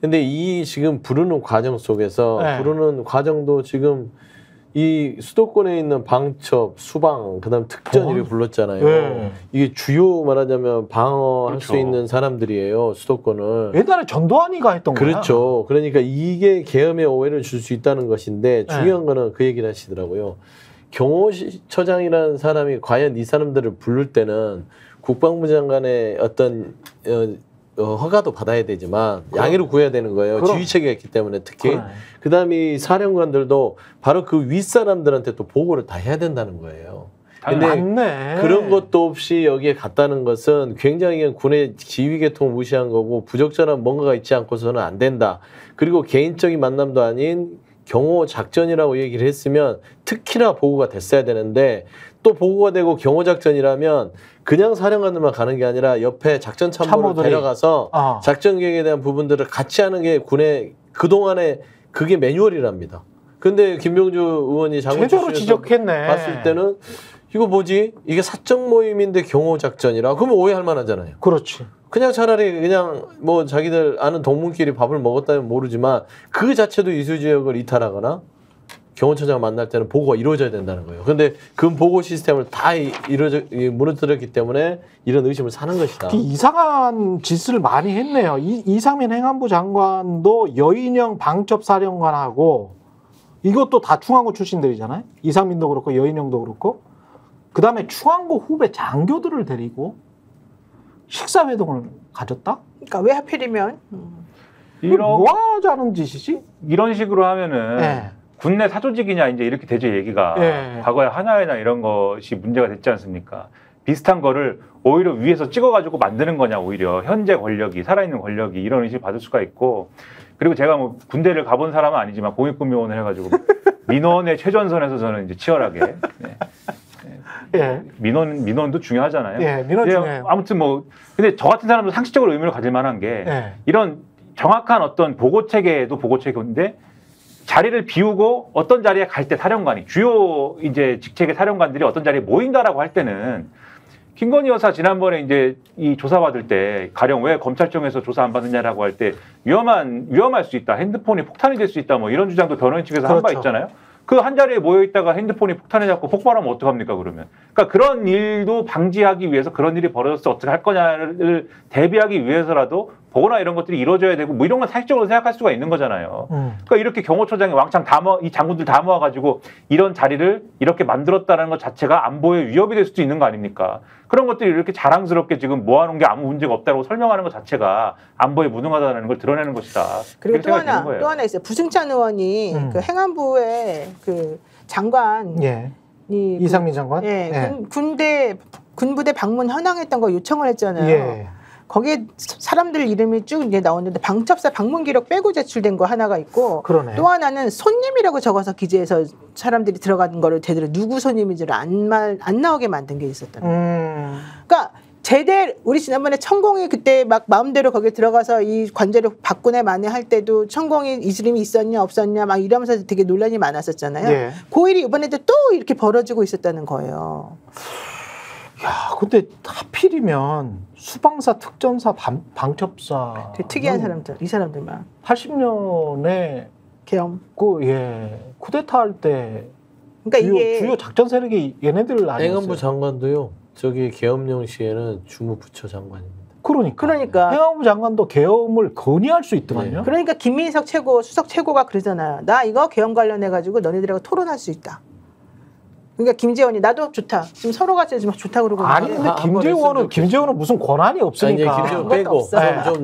근데 이 지금 부르는 과정 속에서 부르는 과정도 지금 이 수도권에 있는 방첩, 수방, 그다음 특전이를 불렀잖아요. 이게 주요 말하자면 방어할 수 있는 사람들이에요. 수도권을. 옛날에 전두환이가 했던 거야. 그렇죠. 그러니까 이게 계엄의 오해를 줄 수 있다는 것인데 중요한 거는 그 얘기를 하시더라고요. 경호처장이라는 사람이 과연 이 사람들을 부를 때는 국방부 장관의 어떤 허가도 받아야 되지만 양해를 구해야 되는 거예요. 지휘체계가 있기 때문에 특히. 그다음에 이 사령관들도 바로 그 윗사람들한테 또 보고를 다 해야 된다는 거예요. 근데 맞네. 그런 것도 없이 여기에 갔다는 것은 굉장히 군의 지휘 계통을 무시한 거고 부적절한 뭔가가 있지 않고서는 안 된다. 그리고 개인적인 만남도 아닌 경호 작전이라고 얘기를 했으면 특히나 보고가 됐어야 되는데 또 보고가 되고 경호 작전이라면 그냥 사령관들만 가는 게 아니라 옆에 작전 참모를 데려가서 작전 계획에 대한 부분들을 같이 하는 게 군의 그동안의 그게 매뉴얼이랍니다. 근데 김병주 의원이 장군 출신에서 봤을 때는 이거 뭐지? 이게 사적 모임인데 경호 작전이라 그러면 오해할 만하잖아요. 그렇지. 그냥 차라리 그냥 뭐 자기들 아는 동문끼리 밥을 먹었다면 모르지만 그 자체도 이수 지역을 이탈하거나 경호처장 만날 때는 보고가 이루어져야 된다는 거예요. 그런데 그 보고 시스템을 다 무너뜨렸기 때문에 이런 의심을 사는 것이다. 이상한 짓을 많이 했네요. 이상민 행안부 장관도 여인영 방첩사령관하고 이것도 다 충안고 출신들이잖아요. 이상민도 그렇고 여인영도 그렇고 그다음에 충안고 후배 장교들을 데리고 식사회동을 가졌다? 그러니까 왜 하필이면 뭐 하자는 짓이지? 이런 식으로 하면은 군내 사조직이냐 이제 이렇게 되죠 얘기가. 과거에 하나회나 이런 것이 문제가 됐지 않습니까? 비슷한 거를 오히려 위에서 찍어가지고 만드는 거냐 오히려 현재 권력이 살아있는 권력이 이런 의식을 받을 수가 있고 그리고 제가 뭐 군대를 가본 사람은 아니지만 공익군묘원을 해가지고 민원의 최전선에서 저는 이제 치열하게 민원도 중요하잖아요. 민원 중요해요. 아무튼 뭐 근데 저 같은 사람도 상식적으로 의미를 가질 만한 게 이런 정확한 어떤 보고 체계도 보고 체계인데 자리를 비우고 어떤 자리에 갈 때 사령관이 주요 이제 직책의 사령관들이 어떤 자리에 모인다라고 할 때는 김건희 여사 지난번에 이제 이 조사받을 때 가령 왜 검찰청에서 조사 안 받느냐라고 할 때 위험할 수 있다. 핸드폰이 폭탄이 될 수 있다. 뭐 이런 주장도 변호인 측에서 한 바 있잖아요. 그 한 자리에 모여 있다가 핸드폰이 폭탄에 잡고 폭발하면 어떡합니까 그러면? 그러니까 그런 일도 방지하기 위해서 그런 일이 벌어졌을 때 어떻게 할 거냐를 대비하기 위해서라도 보거나 이런 것들이 이루어져야 되고 뭐 이런 건 사실적으로 생각할 수가 있는 거잖아요. 그러니까 이렇게 경호처장이 왕창 이 장군들 다 모아가지고 이런 자리를 이렇게 만들었다는 것 자체가 안보에 위협이 될 수도 있는 거 아닙니까? 그런 것들이 이렇게 자랑스럽게 지금 모아놓은 게 아무 문제가 없다고 설명하는 것 자체가 안보에 무능하다는 걸 드러내는 것이다. 그리고 또 하나 있어요. 부승찬 의원이 그 행안부의 그 장관 이상민 장관 군부대 방문 현황했던 거 요청을 했잖아요. 거기에 사람들 이름이 쭉 이제 나오는데 방첩사 방문 기록 빼고 제출된 거 하나가 있고 그러네. 또 하나는 손님이라고 적어서 기재해서 사람들이 들어가는 거를 제대로 누구 손님인지를 안 나오게 만든 게 있었던 거예요. 그러니까 우리 지난번에 천공이 그때 막 마음대로 거기에 들어가서 이 관제를 바꾸네 마네 할 때도 천공이 이름이 있었냐 없었냐 막 이러면서 되게 논란이 많았었잖아요. 그 일이 이번에도 또 이렇게 벌어지고 있었다는 거예요. 야, 근데 하필이면 수방사, 특전사, 방첩사 되게 특이한 사람들, 이 사람들만 80년에 계엄 쿠데타 할 때 그러니까 주요 작전 세력이 얘네들 아니었어요. 행안부 장관도요. 저기 계엄령 시에는 주무부처 장관입니다. 그러니까 행안부 장관도 계엄을 건의할 수 있더만요. 그러니까 김민석 수석 최고가 그러잖아요. 나 이거 계엄 관련해 가지고 너네들하고 토론할 수 있다. 그러니까 김재원이 나도 좋다. 지금 서로가 지금 좋다 그러고 아니 근데 김재원은 무슨 권한이 없으니까. 김재원 빼고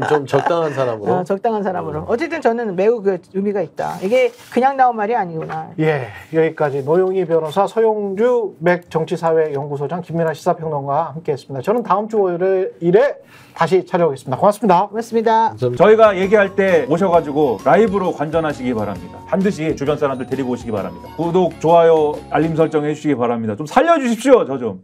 좀 적당한 사람으로. 적당한 사람으로. 어쨌든 저는 매우 그 의미가 있다. 이게 그냥 나온 말이 아니구나. 예, 여기까지 노영희 변호사, 서용주 맥정치사회연구소장, 김민아 시사평론가와 함께했습니다. 저는 다음 주 월요일에 다시 찾아오겠습니다. 고맙습니다. 고맙습니다. 저희가 얘기할 때 오셔가지고 라이브로 관전하시기 바랍니다. 반드시 주변 사람들 데리고 오시기 바랍니다. 구독, 좋아요, 알림 설정 해주시기 바랍니다. 좀 살려주십시오, 저 좀.